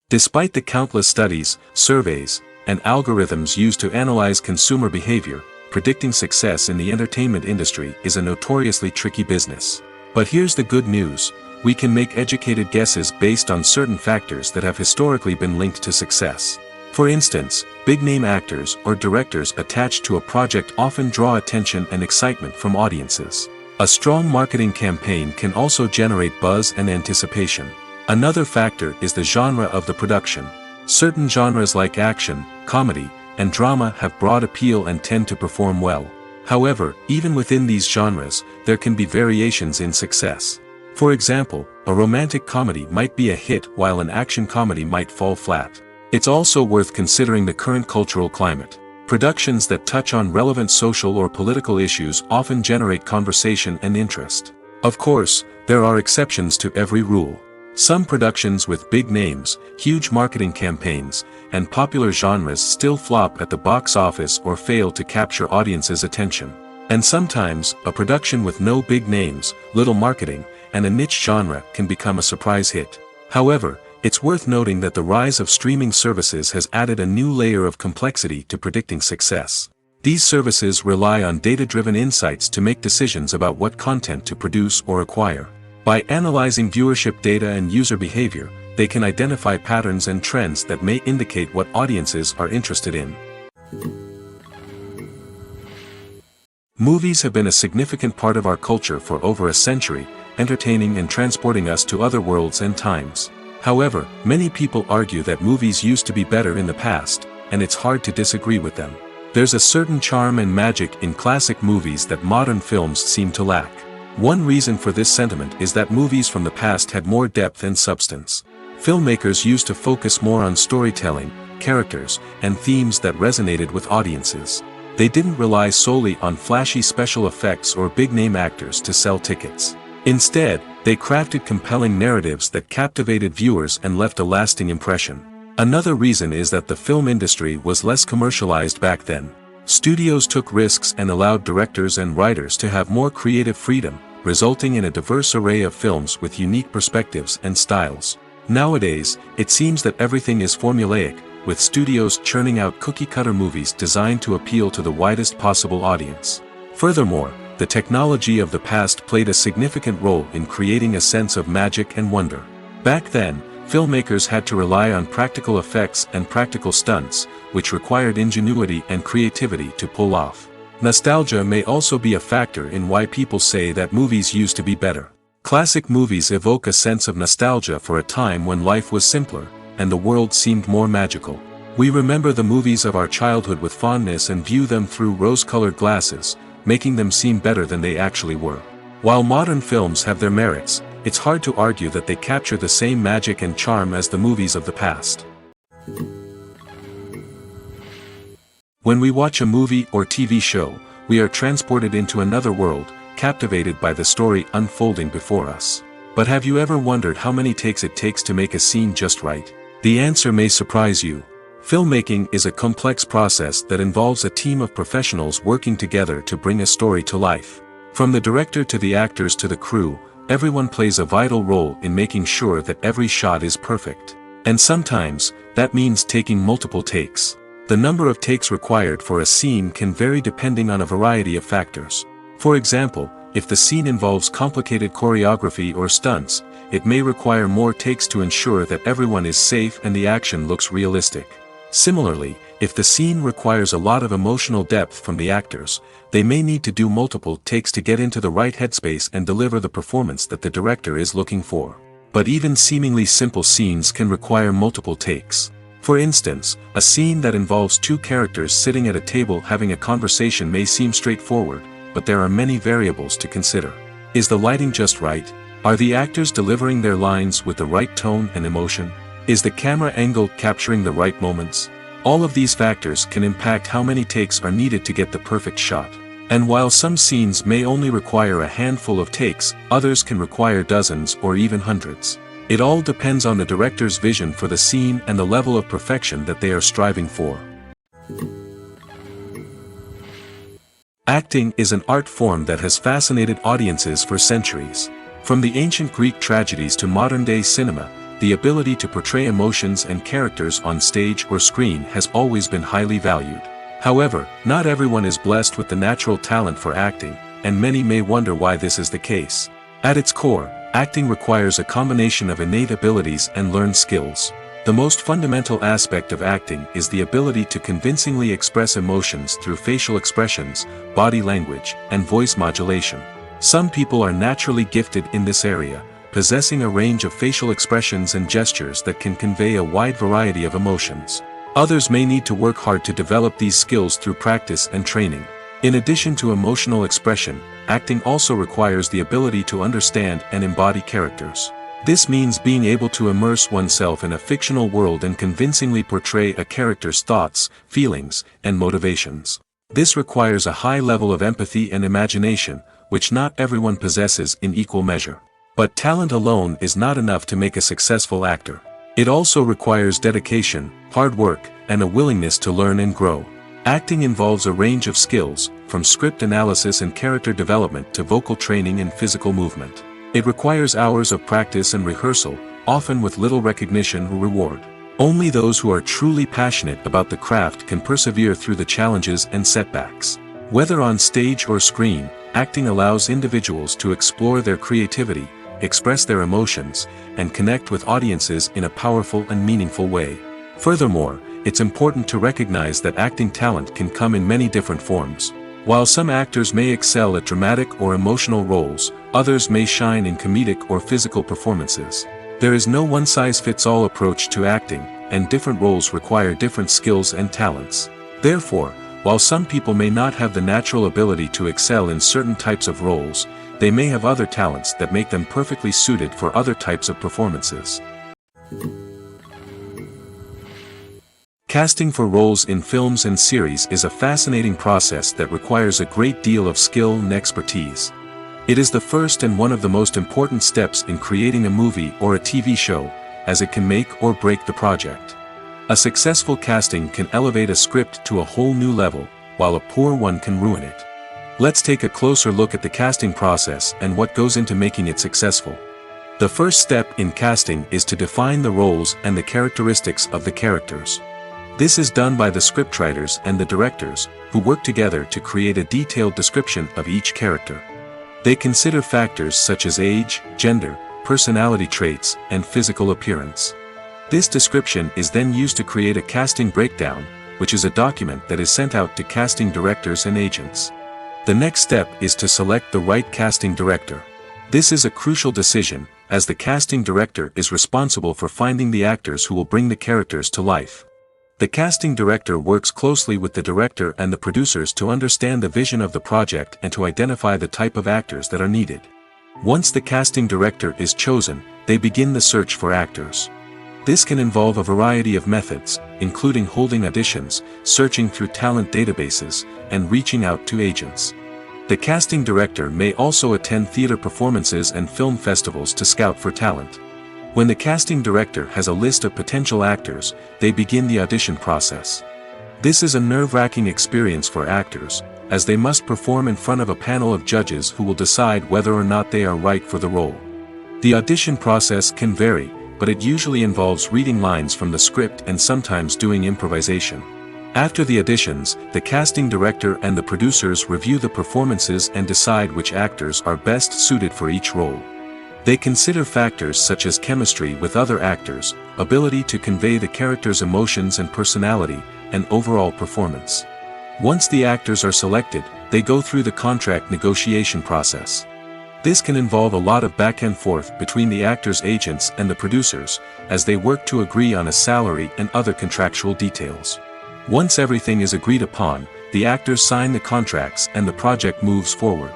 Despite the countless studies, surveys, and algorithms used to analyze consumer behavior, predicting success in the entertainment industry is a notoriously tricky business. But here's the good news: we can make educated guesses based on certain factors that have historically been linked to success. For instance, big-name actors or directors attached to a project often draw attention and excitement from audiences. A strong marketing campaign can also generate buzz and anticipation. Another factor is the genre of the production. Certain genres like action, comedy, and drama have broad appeal and tend to perform well. However, even within these genres, there can be variations in success. For example, a romantic comedy might be a hit while an action comedy might fall flat. It's also worth considering the current cultural climate. Productions that touch on relevant social or political issues often generate conversation and interest. Of course, there are exceptions to every rule. Some productions with big names, huge marketing campaigns, and popular genres still flop at the box office or fail to capture audiences' attention. And sometimes, a production with no big names, little marketing, and a niche genre can become a surprise hit. However, it's worth noting that the rise of streaming services has added a new layer of complexity to predicting success. These services rely on data-driven insights to make decisions about what content to produce or acquire. By analyzing viewership data and user behavior, they can identify patterns and trends that may indicate what audiences are interested in. Movies have been a significant part of our culture for over a century, entertaining and transporting us to other worlds and times. However, many people argue that movies used to be better in the past, and it's hard to disagree with them. There's a certain charm and magic in classic movies that modern films seem to lack. One reason for this sentiment is that movies from the past had more depth and substance. Filmmakers used to focus more on storytelling, characters, and themes that resonated with audiences. They didn't rely solely on flashy special effects or big-name actors to sell tickets. Instead, they crafted compelling narratives that captivated viewers and left a lasting impression. Another reason is that the film industry was less commercialized back then. Studios took risks and allowed directors and writers to have more creative freedom, resulting in a diverse array of films with unique perspectives and styles. Nowadays, it seems that everything is formulaic, with studios churning out cookie-cutter movies designed to appeal to the widest possible audience. Furthermore, the technology of the past played a significant role in creating a sense of magic and wonder. Back then, filmmakers had to rely on practical effects and practical stunts, which required ingenuity and creativity to pull off. Nostalgia may also be a factor in why people say that movies used to be better. Classic movies evoke a sense of nostalgia for a time when life was simpler, and the world seemed more magical. We remember the movies of our childhood with fondness and view them through rose-colored glasses, making them seem better than they actually were. While modern films have their merits, it's hard to argue that they capture the same magic and charm as the movies of the past. When we watch a movie or TV show, we are transported into another world, captivated by the story unfolding before us. But have you ever wondered how many takes it takes to make a scene just right? The answer may surprise you. Filmmaking is a complex process that involves a team of professionals working together to bring a story to life. From the director to the actors to the crew, everyone plays a vital role in making sure that every shot is perfect. And sometimes, that means taking multiple takes. The number of takes required for a scene can vary depending on a variety of factors. For example, if the scene involves complicated choreography or stunts, it may require more takes to ensure that everyone is safe and the action looks realistic. Similarly, if the scene requires a lot of emotional depth from the actors, they may need to do multiple takes to get into the right headspace and deliver the performance that the director is looking for. But even seemingly simple scenes can require multiple takes. For instance, a scene that involves two characters sitting at a table having a conversation may seem straightforward, but there are many variables to consider. Is the lighting just right? Are the actors delivering their lines with the right tone and emotion? Is the camera angle capturing the right moments? All of these factors can impact how many takes are needed to get the perfect shot. And while some scenes may only require a handful of takes, others can require dozens or even hundreds. It all depends on the director's vision for the scene and the level of perfection that they are striving for. Acting is an art form that has fascinated audiences for centuries. From the ancient Greek tragedies to modern-day cinema, the ability to portray emotions and characters on stage or screen has always been highly valued. However, not everyone is blessed with the natural talent for acting, and many may wonder why this is the case. At its core, acting requires a combination of innate abilities and learned skills. The most fundamental aspect of acting is the ability to convincingly express emotions through facial expressions, body language, and voice modulation. Some people are naturally gifted in this area, possessing a range of facial expressions and gestures that can convey a wide variety of emotions. Others may need to work hard to develop these skills through practice and training. In addition to emotional expression, acting also requires the ability to understand and embody characters. This means being able to immerse oneself in a fictional world and convincingly portray a character's thoughts, feelings, and motivations. This requires a high level of empathy and imagination, which not everyone possesses in equal measure. But talent alone is not enough to make a successful actor. It also requires dedication, hard work, and a willingness to learn and grow. Acting involves a range of skills, from script analysis and character development to vocal training and physical movement. It requires hours of practice and rehearsal, often with little recognition or reward. Only those who are truly passionate about the craft can persevere through the challenges and setbacks. Whether on stage or screen, acting allows individuals to explore their creativity, express their emotions, and connect with audiences in a powerful and meaningful way. Furthermore, it's important to recognize that acting talent can come in many different forms. While some actors may excel at dramatic or emotional roles, others may shine in comedic or physical performances. There is no one-size-fits-all approach to acting, and different roles require different skills and talents. Therefore, while some people may not have the natural ability to excel in certain types of roles, they may have other talents that make them perfectly suited for other types of performances. Casting for roles in films and series is a fascinating process that requires a great deal of skill and expertise. It is the first and one of the most important steps in creating a movie or a TV show, as it can make or break the project. A successful casting can elevate a script to a whole new level, while a poor one can ruin it. Let's take a closer look at the casting process and what goes into making it successful. The first step in casting is to define the roles and the characteristics of the characters. This is done by the scriptwriters and the directors, who work together to create a detailed description of each character. They consider factors such as age, gender, personality traits, and physical appearance. This description is then used to create a casting breakdown, which is a document that is sent out to casting directors and agents. The next step is to select the right casting director. This is a crucial decision, as the casting director is responsible for finding the actors who will bring the characters to life. The casting director works closely with the director and the producers to understand the vision of the project and to identify the type of actors that are needed. Once the casting director is chosen, they begin the search for actors. This can involve a variety of methods, including holding auditions, searching through talent databases, and reaching out to agents. The casting director may also attend theater performances and film festivals to scout for talent. When the casting director has a list of potential actors, they begin the audition process. This is a nerve-wracking experience for actors, as they must perform in front of a panel of judges who will decide whether or not they are right for the role. The audition process can vary, but it usually involves reading lines from the script and sometimes doing improvisation. After the auditions, the casting director and the producers review the performances and decide which actors are best suited for each role. They consider factors such as chemistry with other actors, ability to convey the character's emotions and personality, and overall performance. Once the actors are selected, they go through the contract negotiation process. This can involve a lot of back and forth between the actors' agents and the producers, as they work to agree on a salary and other contractual details. Once everything is agreed upon, the actors sign the contracts and the project moves forward.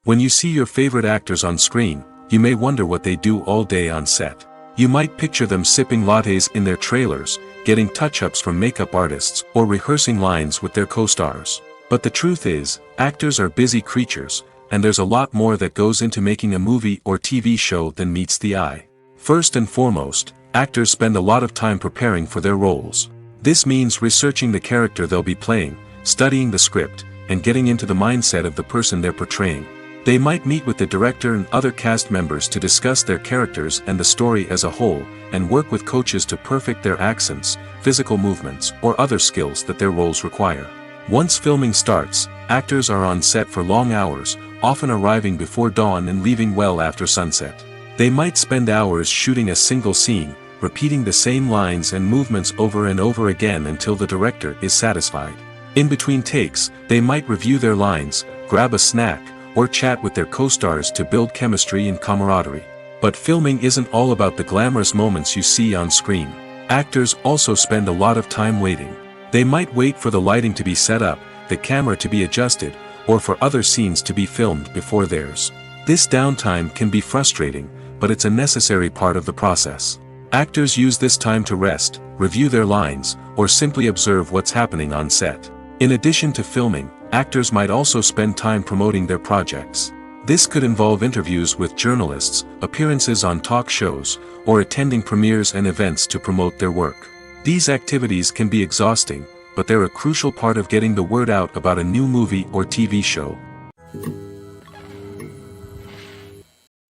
When you see your favorite actors on screen, you may wonder what they do all day on set. You might picture them sipping lattes in their trailers, getting touch-ups from makeup artists, or rehearsing lines with their co-stars. But the truth is, actors are busy creatures, and there's a lot more that goes into making a movie or TV show than meets the eye. First and foremost, actors spend a lot of time preparing for their roles. This means researching the character they'll be playing, studying the script, and getting into the mindset of the person they're portraying. They might meet with the director and other cast members to discuss their characters and the story as a whole, and work with coaches to perfect their accents, physical movements, or other skills that their roles require. Once filming starts, actors are on set for long hours, often arriving before dawn and leaving well after sunset. They might spend hours shooting a single scene, repeating the same lines and movements over and over again until the director is satisfied. In between takes, they might review their lines, grab a snack, or chat with their co-stars to build chemistry and camaraderie. But filming isn't all about the glamorous moments you see on screen. Actors also spend a lot of time waiting. They might wait for the lighting to be set up, the camera to be adjusted, or for other scenes to be filmed before theirs. This downtime can be frustrating, but it's a necessary part of the process. Actors use this time to rest, review their lines, or simply observe what's happening on set. In addition to filming, actors might also spend time promoting their projects. This could involve interviews with journalists, appearances on talk shows, or attending premieres and events to promote their work. These activities can be exhausting, but they're a crucial part of getting the word out about a new movie or TV show.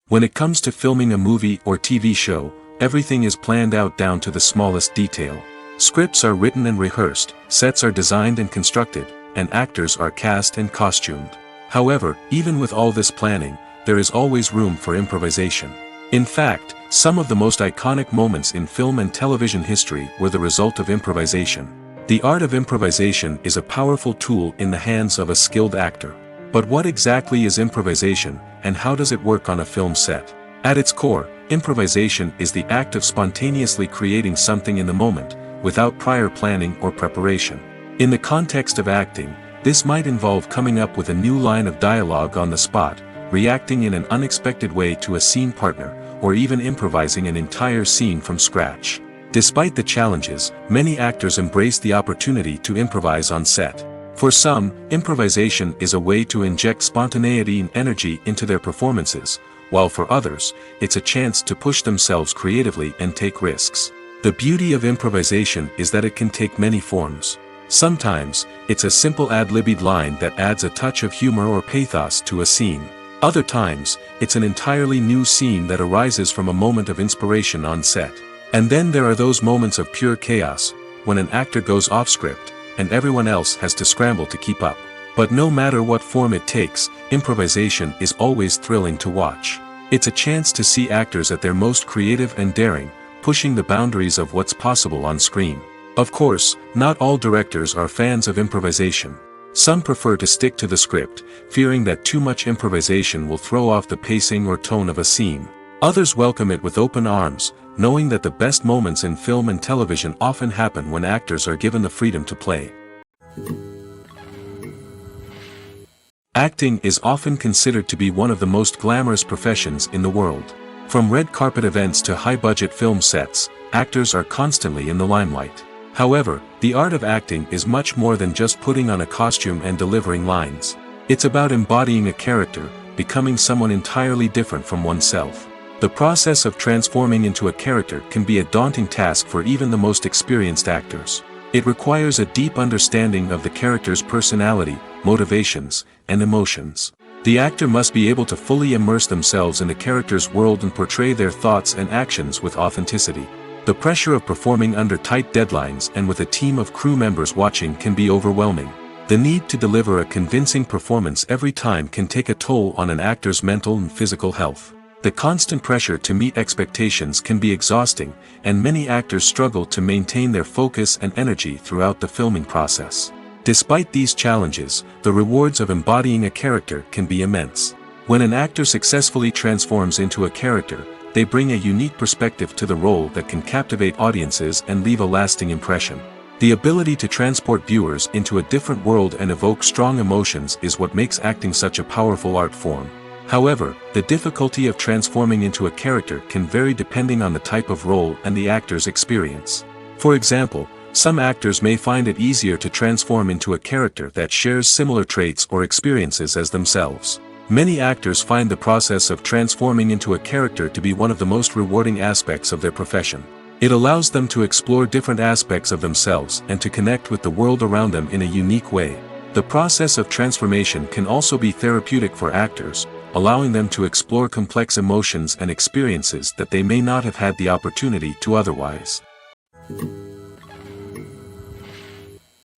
When it comes to filming a movie or TV show, everything is planned out down to the smallest detail. Scripts are written and rehearsed, sets are designed and constructed, and actors are cast and costumed. However, even with all this planning, there is always room for improvisation. In fact, some of the most iconic moments in film and television history were the result of improvisation. The art of improvisation is a powerful tool in the hands of a skilled actor. But what exactly is improvisation, and how does it work on a film set? At its core, improvisation is the act of spontaneously creating something in the moment, without prior planning or preparation. In the context of acting, this might involve coming up with a new line of dialogue on the spot, reacting in an unexpected way to a scene partner, or even improvising an entire scene from scratch. Despite the challenges, many actors embrace the opportunity to improvise on set. For some, improvisation is a way to inject spontaneity and energy into their performances, while for others, it's a chance to push themselves creatively and take risks. The beauty of improvisation is that it can take many forms. Sometimes, it's a simple ad-libbed line that adds a touch of humor or pathos to a scene. Other times, it's an entirely new scene that arises from a moment of inspiration on set. And then there are those moments of pure chaos, when an actor goes off script, and everyone else has to scramble to keep up. But no matter what form it takes, improvisation is always thrilling to watch. It's a chance to see actors at their most creative and daring, pushing the boundaries of what's possible on screen. Of course, not all directors are fans of improvisation. Some prefer to stick to the script, fearing that too much improvisation will throw off the pacing or tone of a scene. Others welcome it with open arms, knowing that the best moments in film and television often happen when actors are given the freedom to play. Acting is often considered to be one of the most glamorous professions in the world. From red carpet events to high-budget film sets, actors are constantly in the limelight. However, the art of acting is much more than just putting on a costume and delivering lines. It's about embodying a character, becoming someone entirely different from oneself. The process of transforming into a character can be a daunting task for even the most experienced actors. It requires a deep understanding of the character's personality, motivations, and emotions. The actor must be able to fully immerse themselves in the character's world and portray their thoughts and actions with authenticity. The pressure of performing under tight deadlines and with a team of crew members watching can be overwhelming. The need to deliver a convincing performance every time can take a toll on an actor's mental and physical health. The constant pressure to meet expectations can be exhausting, and many actors struggle to maintain their focus and energy throughout the filming process. Despite these challenges, the rewards of embodying a character can be immense. When an actor successfully transforms into a character, they bring a unique perspective to the role that can captivate audiences and leave a lasting impression. The ability to transport viewers into a different world and evoke strong emotions is what makes acting such a powerful art form. However, the difficulty of transforming into a character can vary depending on the type of role and the actor's experience. For example, some actors may find it easier to transform into a character that shares similar traits or experiences as themselves. Many actors find the process of transforming into a character to be one of the most rewarding aspects of their profession. It allows them to explore different aspects of themselves and to connect with the world around them in a unique way. The process of transformation can also be therapeutic for actors, allowing them to explore complex emotions and experiences that they may not have had the opportunity to otherwise.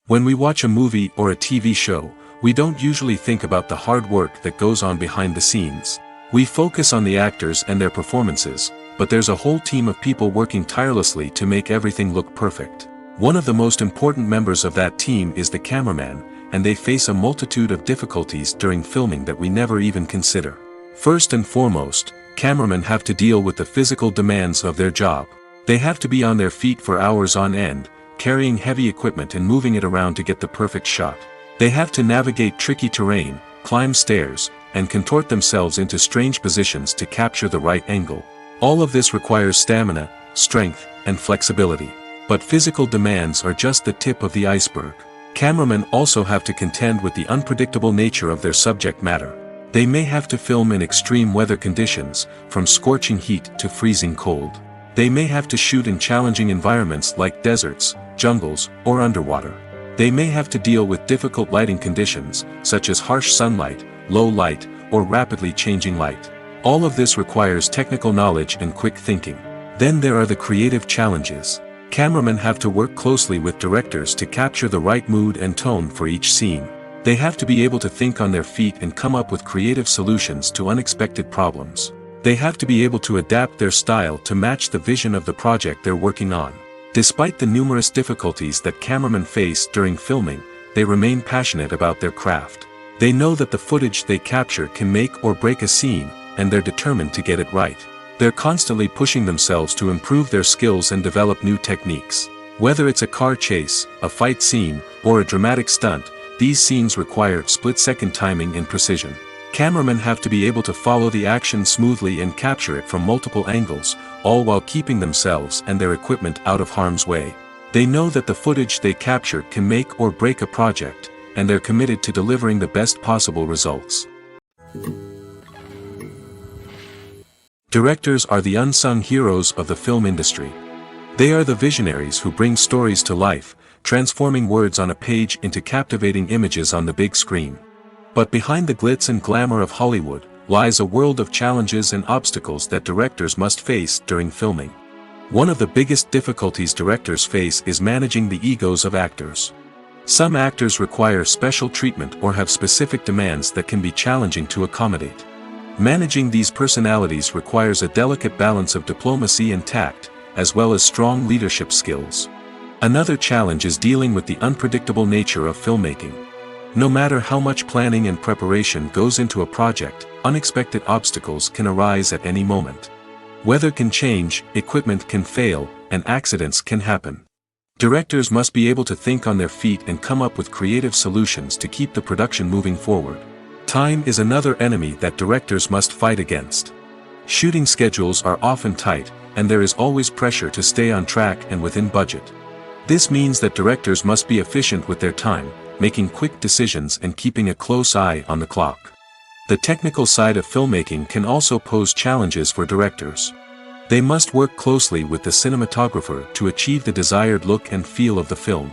When we watch a movie or a TV show, we don't usually think about the hard work that goes on behind the scenes. We focus on the actors and their performances, but there's a whole team of people working tirelessly to make everything look perfect. One of the most important members of that team is the cameraman, and they face a multitude of difficulties during filming that we never even consider. First and foremost, cameramen have to deal with the physical demands of their job. They have to be on their feet for hours on end, carrying heavy equipment and moving it around to get the perfect shot. They have to navigate tricky terrain, climb stairs, and contort themselves into strange positions to capture the right angle. All of this requires stamina, strength, and flexibility. But physical demands are just the tip of the iceberg. Cameramen also have to contend with the unpredictable nature of their subject matter. They may have to film in extreme weather conditions, from scorching heat to freezing cold. They may have to shoot in challenging environments like deserts, jungles, or underwater. They may have to deal with difficult lighting conditions, such as harsh sunlight, low light, or rapidly changing light. All of this requires technical knowledge and quick thinking. Then there are the creative challenges. Cameramen have to work closely with directors to capture the right mood and tone for each scene. They have to be able to think on their feet and come up with creative solutions to unexpected problems. They have to be able to adapt their style to match the vision of the project they're working on. Despite the numerous difficulties that cameramen face during filming, they remain passionate about their craft. They know that the footage they capture can make or break a scene, and they're determined to get it right. They're constantly pushing themselves to improve their skills and develop new techniques. Whether it's a car chase, a fight scene, or a dramatic stunt, these scenes require split-second timing and precision. Cameramen have to be able to follow the action smoothly and capture it from multiple angles, all while keeping themselves and their equipment out of harm's way. They know that the footage they capture can make or break a project, and they're committed to delivering the best possible results. Directors are the unsung heroes of the film industry. They are the visionaries who bring stories to life, transforming words on a page into captivating images on the big screen. But behind the glitz and glamour of Hollywood, lies a world of challenges and obstacles that directors must face during filming. One of the biggest difficulties directors face is managing the egos of actors. Some actors require special treatment or have specific demands that can be challenging to accommodate. Managing these personalities requires a delicate balance of diplomacy and tact, as well as strong leadership skills. Another challenge is dealing with the unpredictable nature of filmmaking. No matter how much planning and preparation goes into a project, unexpected obstacles can arise at any moment. Weather can change, equipment can fail, and accidents can happen. Directors must be able to think on their feet and come up with creative solutions to keep the production moving forward. Time is another enemy that directors must fight against. Shooting schedules are often tight, and there is always pressure to stay on track and within budget. This means that directors must be efficient with their time, making quick decisions and keeping a close eye on the clock. The technical side of filmmaking can also pose challenges for directors. They must work closely with the cinematographer to achieve the desired look and feel of the film.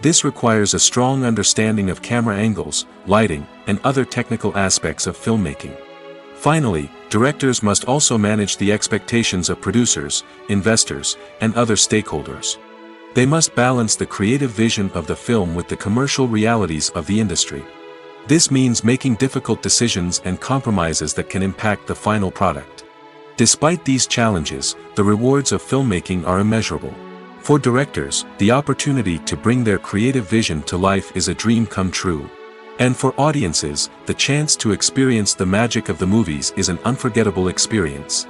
This requires a strong understanding of camera angles, lighting, and other technical aspects of filmmaking. Finally, directors must also manage the expectations of producers, investors, and other stakeholders. They must balance the creative vision of the film with the commercial realities of the industry. This means making difficult decisions and compromises that can impact the final product. Despite these challenges, the rewards of filmmaking are immeasurable. For directors, the opportunity to bring their creative vision to life is a dream come true. And for audiences, the chance to experience the magic of the movies is an unforgettable experience.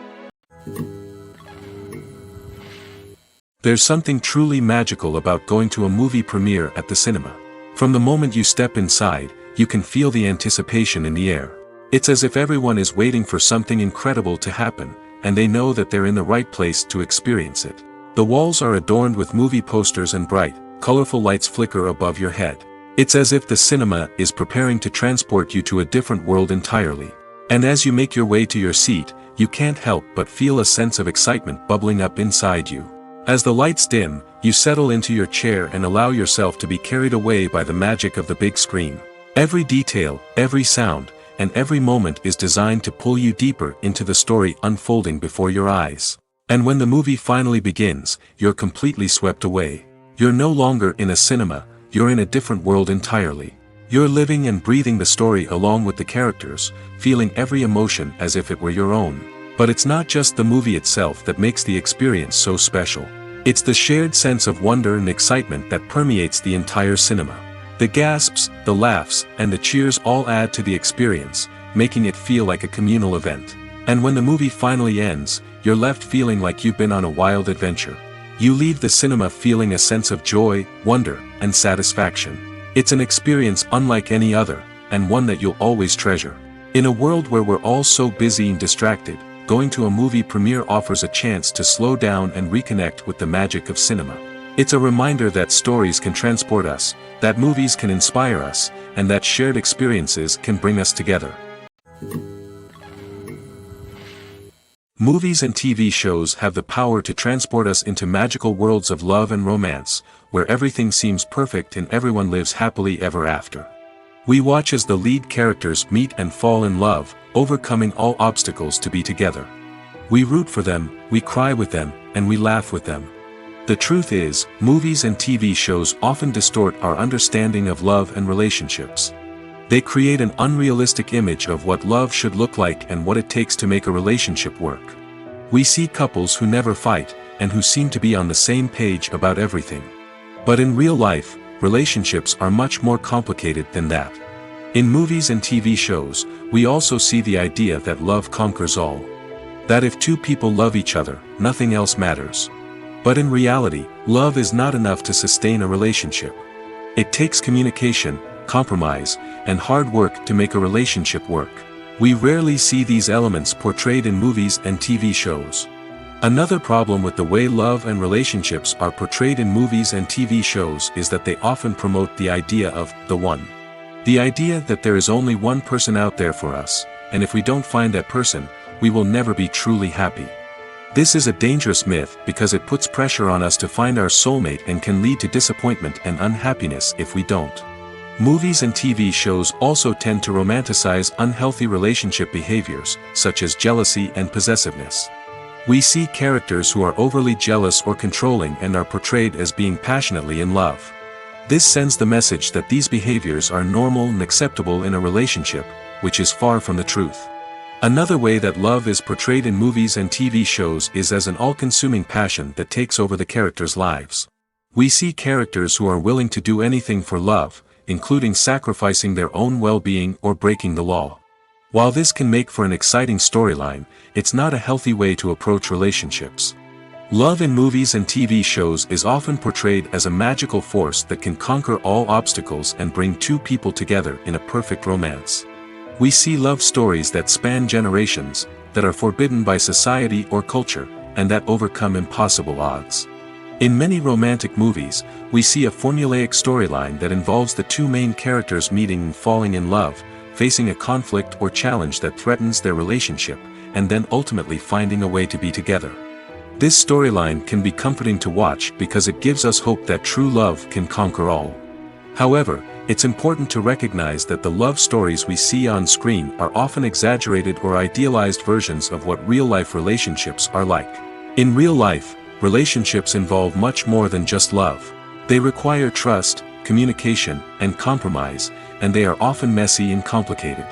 There's something truly magical about going to a movie premiere at the cinema. From the moment you step inside, you can feel the anticipation in the air. It's as if everyone is waiting for something incredible to happen, and they know that they're in the right place to experience it. The walls are adorned with movie posters and bright, colorful lights flicker above your head. It's as if the cinema is preparing to transport you to a different world entirely. And as you make your way to your seat, you can't help but feel a sense of excitement bubbling up inside you. As the lights dim, you settle into your chair and allow yourself to be carried away by the magic of the big screen. Every detail, every sound, and every moment is designed to pull you deeper into the story unfolding before your eyes. And when the movie finally begins, you're completely swept away. You're no longer in a cinema, you're in a different world entirely. You're living and breathing the story along with the characters, feeling every emotion as if it were your own. But it's not just the movie itself that makes the experience so special. It's the shared sense of wonder and excitement that permeates the entire cinema. The gasps, the laughs, and the cheers all add to the experience, making it feel like a communal event. And when the movie finally ends, you're left feeling like you've been on a wild adventure. You leave the cinema feeling a sense of joy, wonder, and satisfaction. It's an experience unlike any other, and one that you'll always treasure. In a world where we're all so busy and distracted, going to a movie premiere offers a chance to slow down and reconnect with the magic of cinema. It's a reminder that stories can transport us, that movies can inspire us, and that shared experiences can bring us together. Movies and TV shows have the power to transport us into magical worlds of love and romance, where everything seems perfect and everyone lives happily ever after. We watch as the lead characters meet and fall in love, overcoming all obstacles to be together. We root for them, we cry with them, and we laugh with them. The truth is, movies and TV shows often distort our understanding of love and relationships. They create an unrealistic image of what love should look like and what it takes to make a relationship work. We see couples who never fight, and who seem to be on the same page about everything. But in real life, relationships are much more complicated than that. In movies and TV shows, we also see the idea that love conquers all. That if two people love each other, nothing else matters. But in reality, love is not enough to sustain a relationship. It takes communication, compromise, and hard work to make a relationship work. We rarely see these elements portrayed in movies and TV shows. Another problem with the way love and relationships are portrayed in movies and TV shows is that they often promote the idea of the one. The idea that there is only one person out there for us, and if we don't find that person, we will never be truly happy. This is a dangerous myth because it puts pressure on us to find our soulmate and can lead to disappointment and unhappiness if we don't. Movies and TV shows also tend to romanticize unhealthy relationship behaviors, such as jealousy and possessiveness. We see characters who are overly jealous or controlling and are portrayed as being passionately in love. This sends the message that these behaviors are normal and acceptable in a relationship, which is far from the truth. Another way that love is portrayed in movies and TV shows is as an all-consuming passion that takes over the characters' lives. We see characters who are willing to do anything for love, including sacrificing their own well-being or breaking the law. While this can make for an exciting storyline, it's not a healthy way to approach relationships. Love in movies and TV shows is often portrayed as a magical force that can conquer all obstacles and bring two people together in a perfect romance. We see love stories that span generations, that are forbidden by society or culture, and that overcome impossible odds. In many romantic movies, we see a formulaic storyline that involves the two main characters meeting and falling in love, facing a conflict or challenge that threatens their relationship, and then ultimately finding a way to be together. This storyline can be comforting to watch because it gives us hope that true love can conquer all. However, it's important to recognize that the love stories we see on screen are often exaggerated or idealized versions of what real-life relationships are like. In real life, relationships involve much more than just love. They require trust, communication, and compromise, and they are often messy and complicated.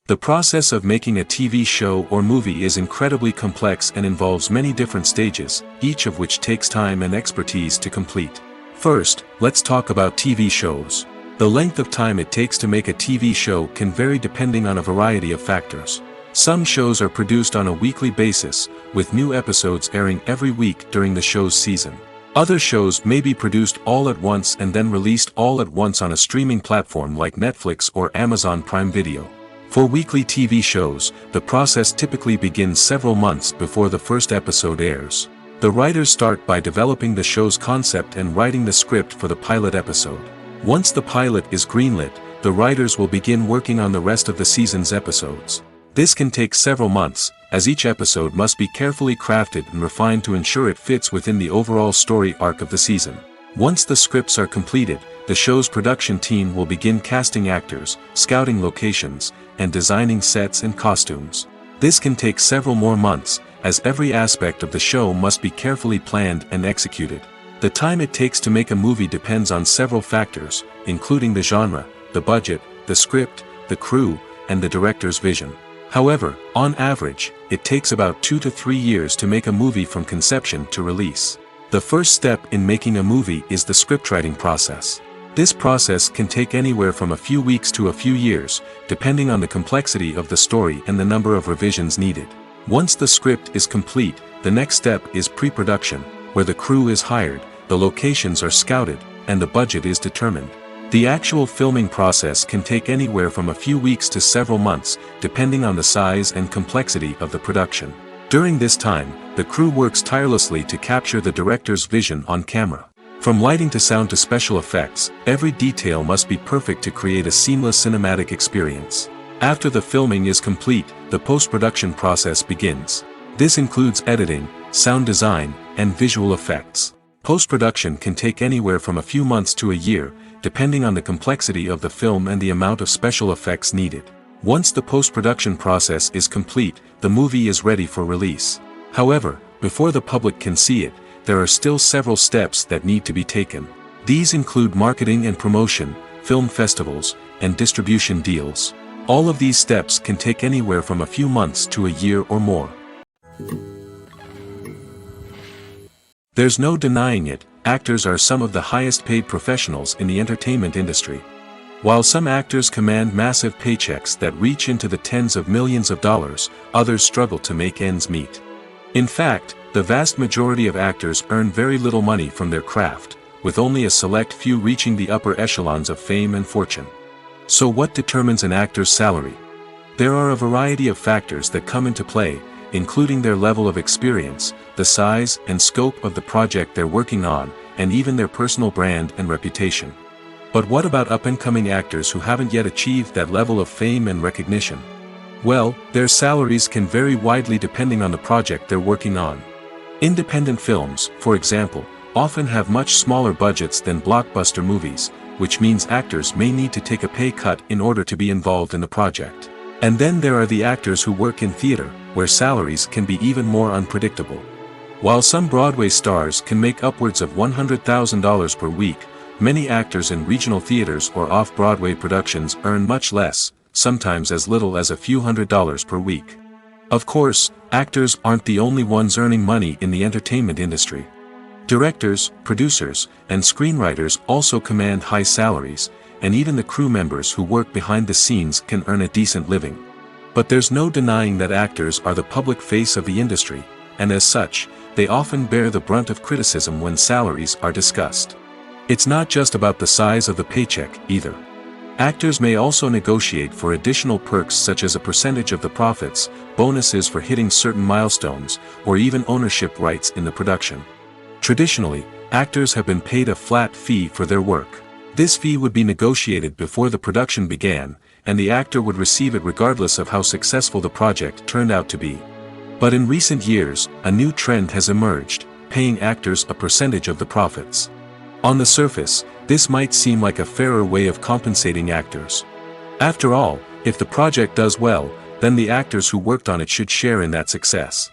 The process of making a TV show or movie is incredibly complex and involves many different stages, each of which takes time and expertise to complete. First, let's talk about TV shows. The length of time it takes to make a TV show can vary depending on a variety of factors. Some shows are produced on a weekly basis, with new episodes airing every week during the show's season. Other shows may be produced all at once and then released all at once on a streaming platform like Netflix or Amazon Prime Video. For weekly TV shows, the process typically begins several months before the first episode airs. The writers start by developing the show's concept and writing the script for the pilot episode. Once the pilot is greenlit, the writers will begin working on the rest of the season's episodes. This can take several months, as each episode must be carefully crafted and refined to ensure it fits within the overall story arc of the season. Once the scripts are completed, the show's production team will begin casting actors, scouting locations, and designing sets and costumes. This can take several more months, as every aspect of the show must be carefully planned and executed. The time it takes to make a movie depends on several factors, including the genre, the budget, the script, the crew, and the director's vision. However, on average, it takes about 2 to 3 years to make a movie from conception to release. The first step in making a movie is the scriptwriting process. This process can take anywhere from a few weeks to a few years, depending on the complexity of the story and the number of revisions needed. Once the script is complete, the next step is pre-production, where the crew is hired, the locations are scouted, and the budget is determined. The actual filming process can take anywhere from a few weeks to several months, depending on the size and complexity of the production. During this time, the crew works tirelessly to capture the director's vision on camera. From lighting to sound to special effects, every detail must be perfect to create a seamless cinematic experience. After the filming is complete, the post-production process begins. This includes editing, sound design, and visual effects. Post-production can take anywhere from a few months to a year, depending on the complexity of the film and the amount of special effects needed. Once the post-production process is complete, the movie is ready for release. However, before the public can see it, there are still several steps that need to be taken. These include marketing and promotion, film festivals, and distribution deals. All of these steps can take anywhere from a few months to a year or more. There's no denying it, actors are some of the highest paid professionals in the entertainment industry. While some actors command massive paychecks that reach into the tens of millions of dollars, others struggle to make ends meet. In fact, the vast majority of actors earn very little money from their craft, with only a select few reaching the upper echelons of fame and fortune. So what determines an actor's salary? There are a variety of factors that come into play, including their level of experience, the size and scope of the project they're working on, and even their personal brand and reputation. But what about up-and-coming actors who haven't yet achieved that level of fame and recognition? Well, their salaries can vary widely depending on the project they're working on. Independent films, for example, often have much smaller budgets than blockbuster movies, which means actors may need to take a pay cut in order to be involved in the project. And then there are the actors who work in theater, where salaries can be even more unpredictable. While some Broadway stars can make upwards of $100,000 per week, many actors in regional theaters or off-Broadway productions earn much less, sometimes as little as a few $100s per week. Of course, actors aren't the only ones earning money in the entertainment industry. Directors, producers, and screenwriters also command high salaries, and even the crew members who work behind the scenes can earn a decent living. But there's no denying that actors are the public face of the industry, and as such, they often bear the brunt of criticism when salaries are discussed. It's not just about the size of the paycheck, either. Actors may also negotiate for additional perks such as a percentage of the profits, bonuses for hitting certain milestones, or even ownership rights in the production. Traditionally, actors have been paid a flat fee for their work. This fee would be negotiated before the production began, and the actor would receive it regardless of how successful the project turned out to be. But in recent years, a new trend has emerged, paying actors a percentage of the profits. On the surface, this might seem like a fairer way of compensating actors. After all, if the project does well, then the actors who worked on it should share in that success.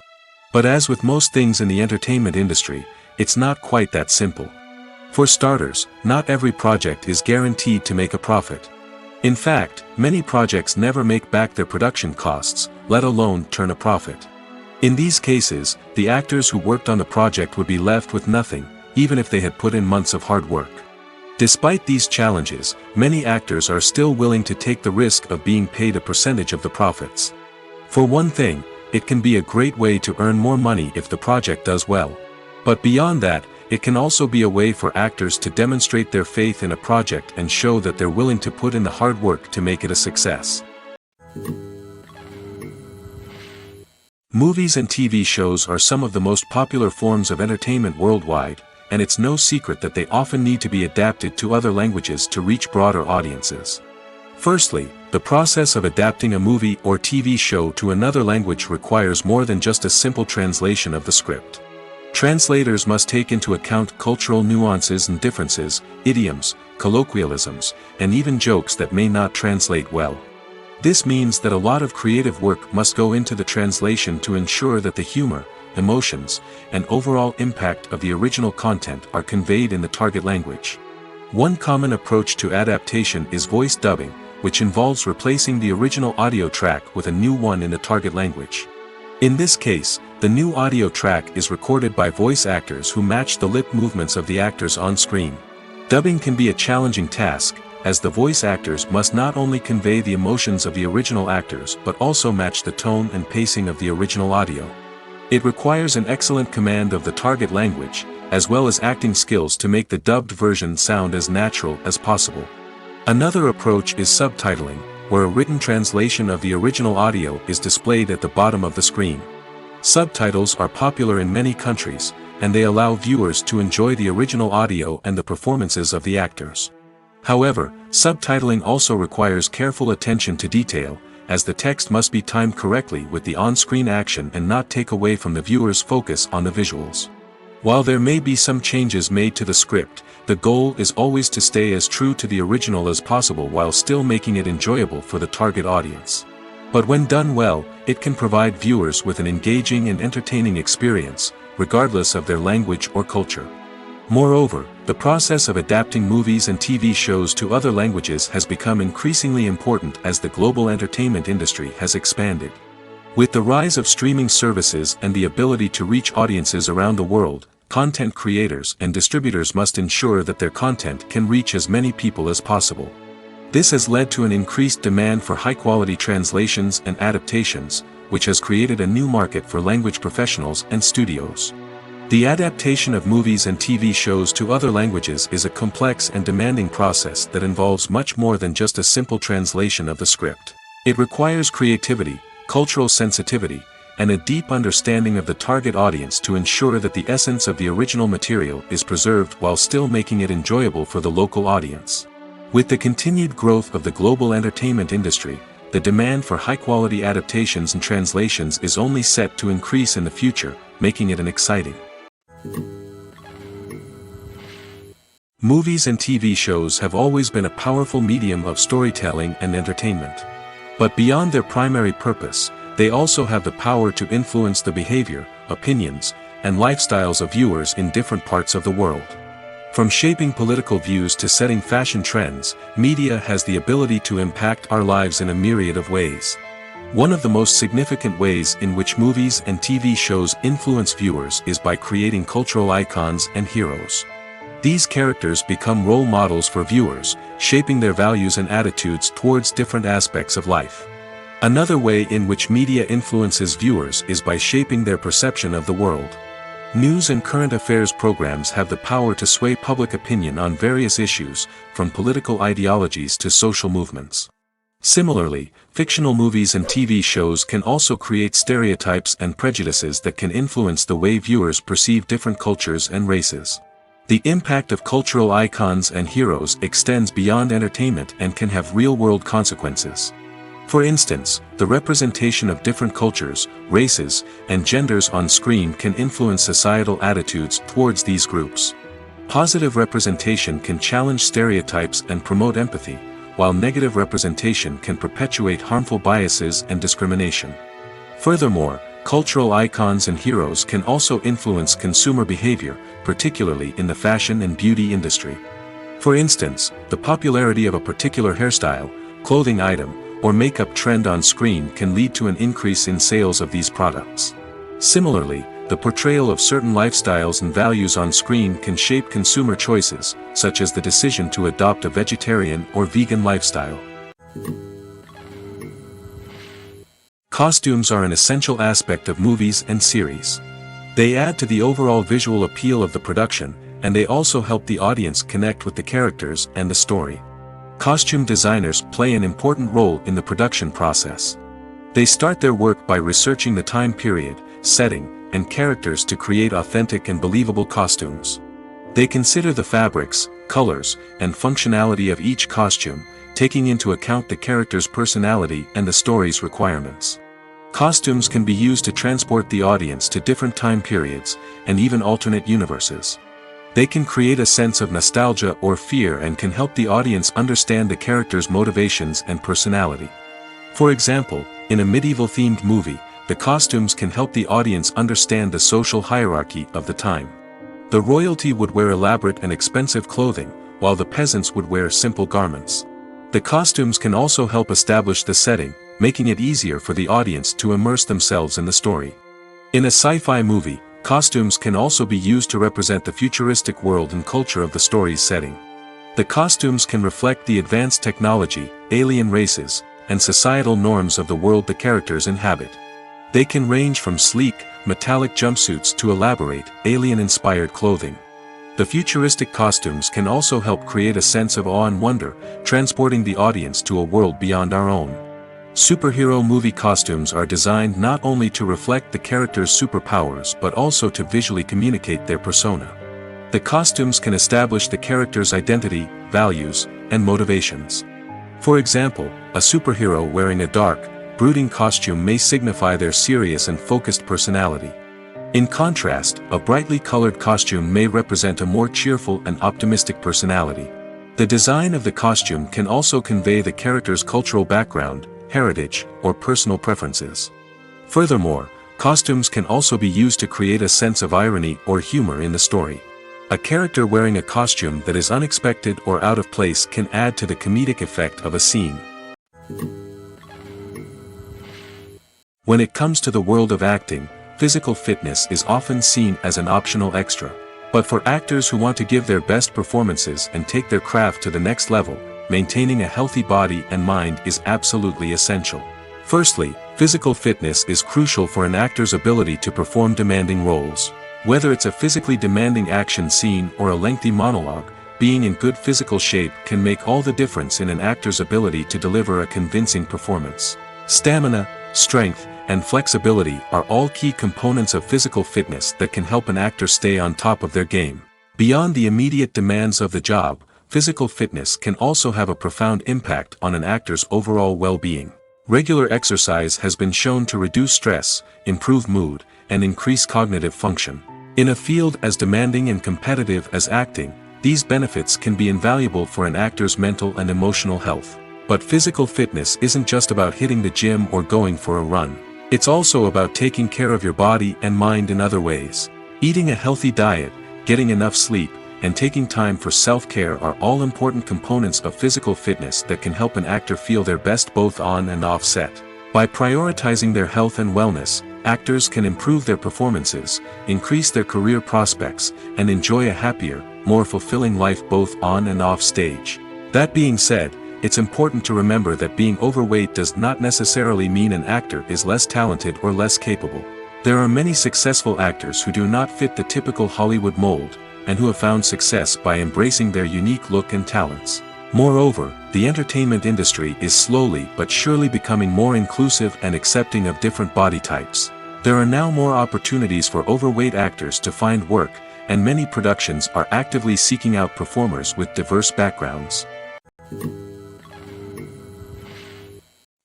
But as with most things in the entertainment industry, it's not quite that simple. For starters, not every project is guaranteed to make a profit. In fact, many projects never make back their production costs, let alone turn a profit. In these cases, the actors who worked on the project would be left with nothing, even if they had put in months of hard work. Despite these challenges, many actors are still willing to take the risk of being paid a percentage of the profits. For one thing, it can be a great way to earn more money if the project does well. But beyond that, it can also be a way for actors to demonstrate their faith in a project and show that they're willing to put in the hard work to make it a success. Movies and TV shows are some of the most popular forms of entertainment worldwide, and it's no secret that they often need to be adapted to other languages to reach broader audiences. Firstly, the process of adapting a movie or TV show to another language requires more than just a simple translation of the script. Translators must take into account cultural nuances and differences, idioms, colloquialisms, and even jokes that may not translate well. This means that a lot of creative work must go into the translation to ensure that the humor, emotions, and overall impact of the original content are conveyed in the target language. One common approach to adaptation is voice dubbing, which involves replacing the original audio track with a new one in the target language. In this case, the new audio track is recorded by voice actors who match the lip movements of the actors on screen. Dubbing can be a challenging task, as the voice actors must not only convey the emotions of the original actors but also match the tone and pacing of the original audio. It requires an excellent command of the target language, as well as acting skills to make the dubbed version sound as natural as possible. Another approach is subtitling, where a written translation of the original audio is displayed at the bottom of the screen. Subtitles are popular in many countries, and they allow viewers to enjoy the original audio and the performances of the actors. However, subtitling also requires careful attention to detail, as the text must be timed correctly with the on-screen action and not take away from the viewer's focus on the visuals. While there may be some changes made to the script, the goal is always to stay as true to the original as possible while still making it enjoyable for the target audience. But when done well, it can provide viewers with an engaging and entertaining experience, regardless of their language or culture. Moreover, the process of adapting movies and TV shows to other languages has become increasingly important as the global entertainment industry has expanded. With the rise of streaming services and the ability to reach audiences around the world, content creators and distributors must ensure that their content can reach as many people as possible. This has led to an increased demand for high-quality translations and adaptations, which has created a new market for language professionals and studios. The adaptation of movies and TV shows to other languages is a complex and demanding process that involves much more than just a simple translation of the script. It requires creativity, cultural sensitivity, and a deep understanding of the target audience to ensure that the essence of the original material is preserved while still making it enjoyable for the local audience. With the continued growth of the global entertainment industry, the demand for high-quality adaptations and translations is only set to increase in the future, making it an exciting. Movies and TV shows have always been a powerful medium of storytelling and entertainment. But beyond their primary purpose, they also have the power to influence the behavior, opinions, and lifestyles of viewers in different parts of the world. From shaping political views to setting fashion trends, media has the ability to impact our lives in a myriad of ways. One of the most significant ways in which movies and TV shows influence viewers is by creating cultural icons and heroes. These characters become role models for viewers, shaping their values and attitudes towards different aspects of life. Another way in which media influences viewers is by shaping their perception of the world. News and current affairs programs have the power to sway public opinion on various issues, from political ideologies to social movements. Similarly, fictional movies and TV shows can also create stereotypes and prejudices that can influence the way viewers perceive different cultures and races. The impact of cultural icons and heroes extends beyond entertainment and can have real-world consequences. For instance, the representation of different cultures, races, and genders on screen can influence societal attitudes towards these groups. Positive representation can challenge stereotypes and promote empathy, while negative representation can perpetuate harmful biases and discrimination. Furthermore, cultural icons and heroes can also influence consumer behavior, particularly in the fashion and beauty industry. For instance, the popularity of a particular hairstyle, clothing item, or makeup trend on screen can lead to an increase in sales of these products. Similarly, the portrayal of certain lifestyles and values on screen can shape consumer choices, such as the decision to adopt a vegetarian or vegan lifestyle. Costumes are an essential aspect of movies and series. They add to the overall visual appeal of the production, and they also help the audience connect with the characters and the story. Costume designers play an important role in the production process. They start their work by researching the time period, setting, and characters to create authentic and believable costumes. They consider the fabrics, colors, and functionality of each costume, taking into account the character's personality and the story's requirements. Costumes can be used to transport the audience to different time periods, and even alternate universes. They can create a sense of nostalgia or fear and can help the audience understand the character's motivations and personality. For example, in a medieval-themed movie, the costumes can help the audience understand the social hierarchy of the time. The royalty would wear elaborate and expensive clothing, while the peasants would wear simple garments. The costumes can also help establish the setting, making it easier for the audience to immerse themselves in the story. In a sci-fi movie, costumes can also be used to represent the futuristic world and culture of the story's setting. The costumes can reflect the advanced technology, alien races, and societal norms of the world the characters inhabit. They can range from sleek, metallic jumpsuits to elaborate, alien-inspired clothing. The futuristic costumes can also help create a sense of awe and wonder, transporting the audience to a world beyond our own. Superhero movie costumes are designed not only to reflect the character's superpowers but also to visually communicate their persona. The costumes can establish the character's identity, values, and motivations. For example, a superhero wearing a dark, brooding costume may signify their serious and focused personality. In contrast, a brightly colored costume may represent a more cheerful and optimistic personality. The design of the costume can also convey the character's cultural background, heritage, or personal preferences. Furthermore, costumes can also be used to create a sense of irony or humor in the story. A character wearing a costume that is unexpected or out of place can add to the comedic effect of a scene. When it comes to the world of acting, physical fitness is often seen as an optional extra. But for actors who want to give their best performances and take their craft to the next level, maintaining a healthy body and mind is absolutely essential. Firstly, physical fitness is crucial for an actor's ability to perform demanding roles. Whether it's a physically demanding action scene or a lengthy monologue, being in good physical shape can make all the difference in an actor's ability to deliver a convincing performance. Stamina, strength, and flexibility are all key components of physical fitness that can help an actor stay on top of their game. Beyond the immediate demands of the job, physical fitness can also have a profound impact on an actor's overall well-being. Regular exercise has been shown to reduce stress, improve mood, and increase cognitive function. In a field as demanding and competitive as acting, these benefits can be invaluable for an actor's mental and emotional health. But physical fitness isn't just about hitting the gym or going for a run. It's also about taking care of your body and mind in other ways. Eating a healthy diet, getting enough sleep, and taking time for self-care are all important components of physical fitness that can help an actor feel their best both on and off set. By prioritizing their health and wellness, actors can improve their performances, increase their career prospects, and enjoy a happier, more fulfilling life both on and off stage. That being said, it's important to remember that being overweight does not necessarily mean an actor is less talented or less capable. There are many successful actors who do not fit the typical Hollywood mold, and who have found success by embracing their unique look and talents. Moreover, the entertainment industry is slowly but surely becoming more inclusive and accepting of different body types. There are now more opportunities for overweight actors to find work, and many productions are actively seeking out performers with diverse backgrounds.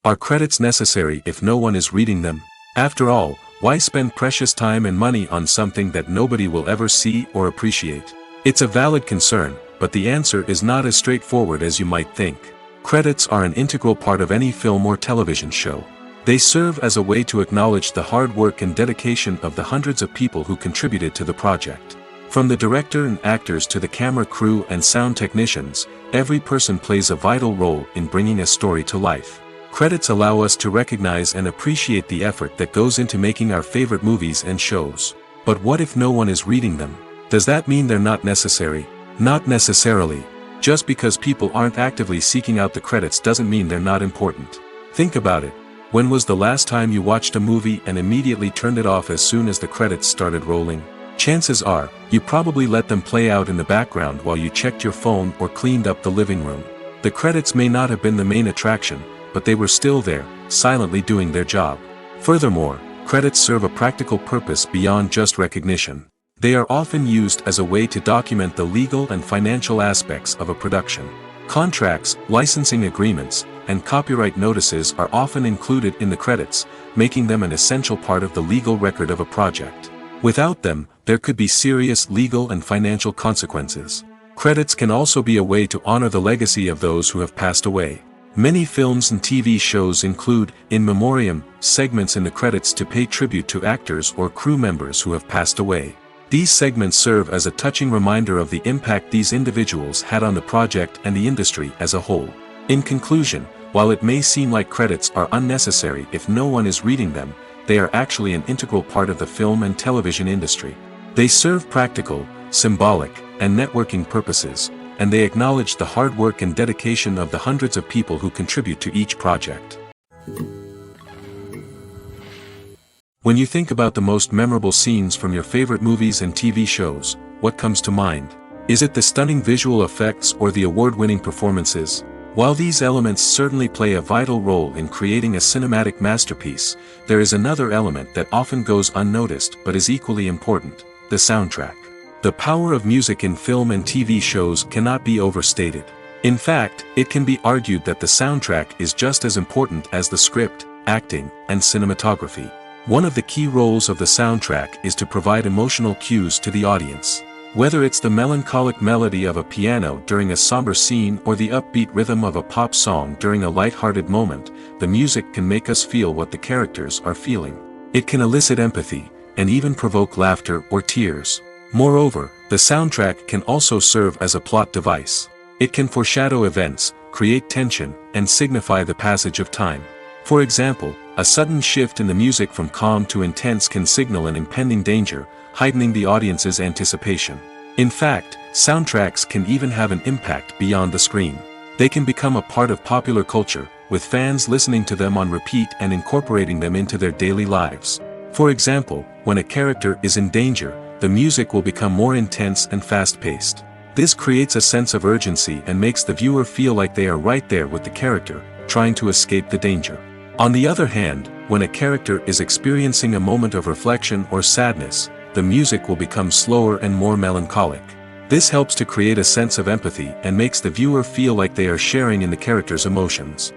Are credits necessary if no one is reading them? After all, why spend precious time and money on something that nobody will ever see or appreciate? It's a valid concern, but the answer is not as straightforward as you might think. Credits are an integral part of any film or television show. They serve as a way to acknowledge the hard work and dedication of the hundreds of people who contributed to the project. From the director and actors to the camera crew and sound technicians, every person plays a vital role in bringing a story to life. Credits allow us to recognize and appreciate the effort that goes into making our favorite movies and shows. But what if no one is reading them? Does that mean they're not necessary? Not necessarily. Just because people aren't actively seeking out the credits doesn't mean they're not important. Think about it. When was the last time you watched a movie and immediately turned it off as soon as the credits started rolling? Chances are, you probably let them play out in the background while you checked your phone or cleaned up the living room. The credits may not have been the main attraction, but they were still there, silently doing their job. Furthermore, credits serve a practical purpose beyond just recognition. They are often used as a way to document the legal and financial aspects of a production. Contracts, licensing agreements, and copyright notices are often included in the credits, making them an essential part of the legal record of a project. Without them, there could be serious legal and financial consequences. Credits can also be a way to honor the legacy of those who have passed away. Many films and TV shows include, in memoriam, segments in the credits to pay tribute to actors or crew members who have passed away. These segments serve as a touching reminder of the impact these individuals had on the project and the industry as a whole. In conclusion, while it may seem like credits are unnecessary if no one is reading them, they are actually an integral part of the film and television industry. They serve practical, symbolic, and networking purposes, and they acknowledge the hard work and dedication of the hundreds of people who contribute to each project. When you think about the most memorable scenes from your favorite movies and TV shows, what comes to mind? Is it the stunning visual effects or the award-winning performances? While these elements certainly play a vital role in creating a cinematic masterpiece, there is another element that often goes unnoticed but is equally important: the soundtrack. The power of music in film and TV shows cannot be overstated. In fact, it can be argued that the soundtrack is just as important as the script, acting, and cinematography. One of the key roles of the soundtrack is to provide emotional cues to the audience. Whether it's the melancholic melody of a piano during a somber scene or the upbeat rhythm of a pop song during a light-hearted moment, the music can make us feel what the characters are feeling. It can elicit empathy, and even provoke laughter or tears. Moreover, the soundtrack can also serve as a plot device. It can foreshadow events, create tension, and signify the passage of time. For example, a sudden shift in the music from calm to intense can signal an impending danger, heightening the audience's anticipation. In fact, soundtracks can even have an impact beyond the screen. They can become a part of popular culture, with fans listening to them on repeat and incorporating them into their daily lives. For example, when a character is in danger, the music will become more intense and fast-paced. This creates a sense of urgency and makes the viewer feel like they are right there with the character, trying to escape the danger. On the other hand, when a character is experiencing a moment of reflection or sadness, the music will become slower and more melancholic. This helps to create a sense of empathy and makes the viewer feel like they are sharing in the character's emotions.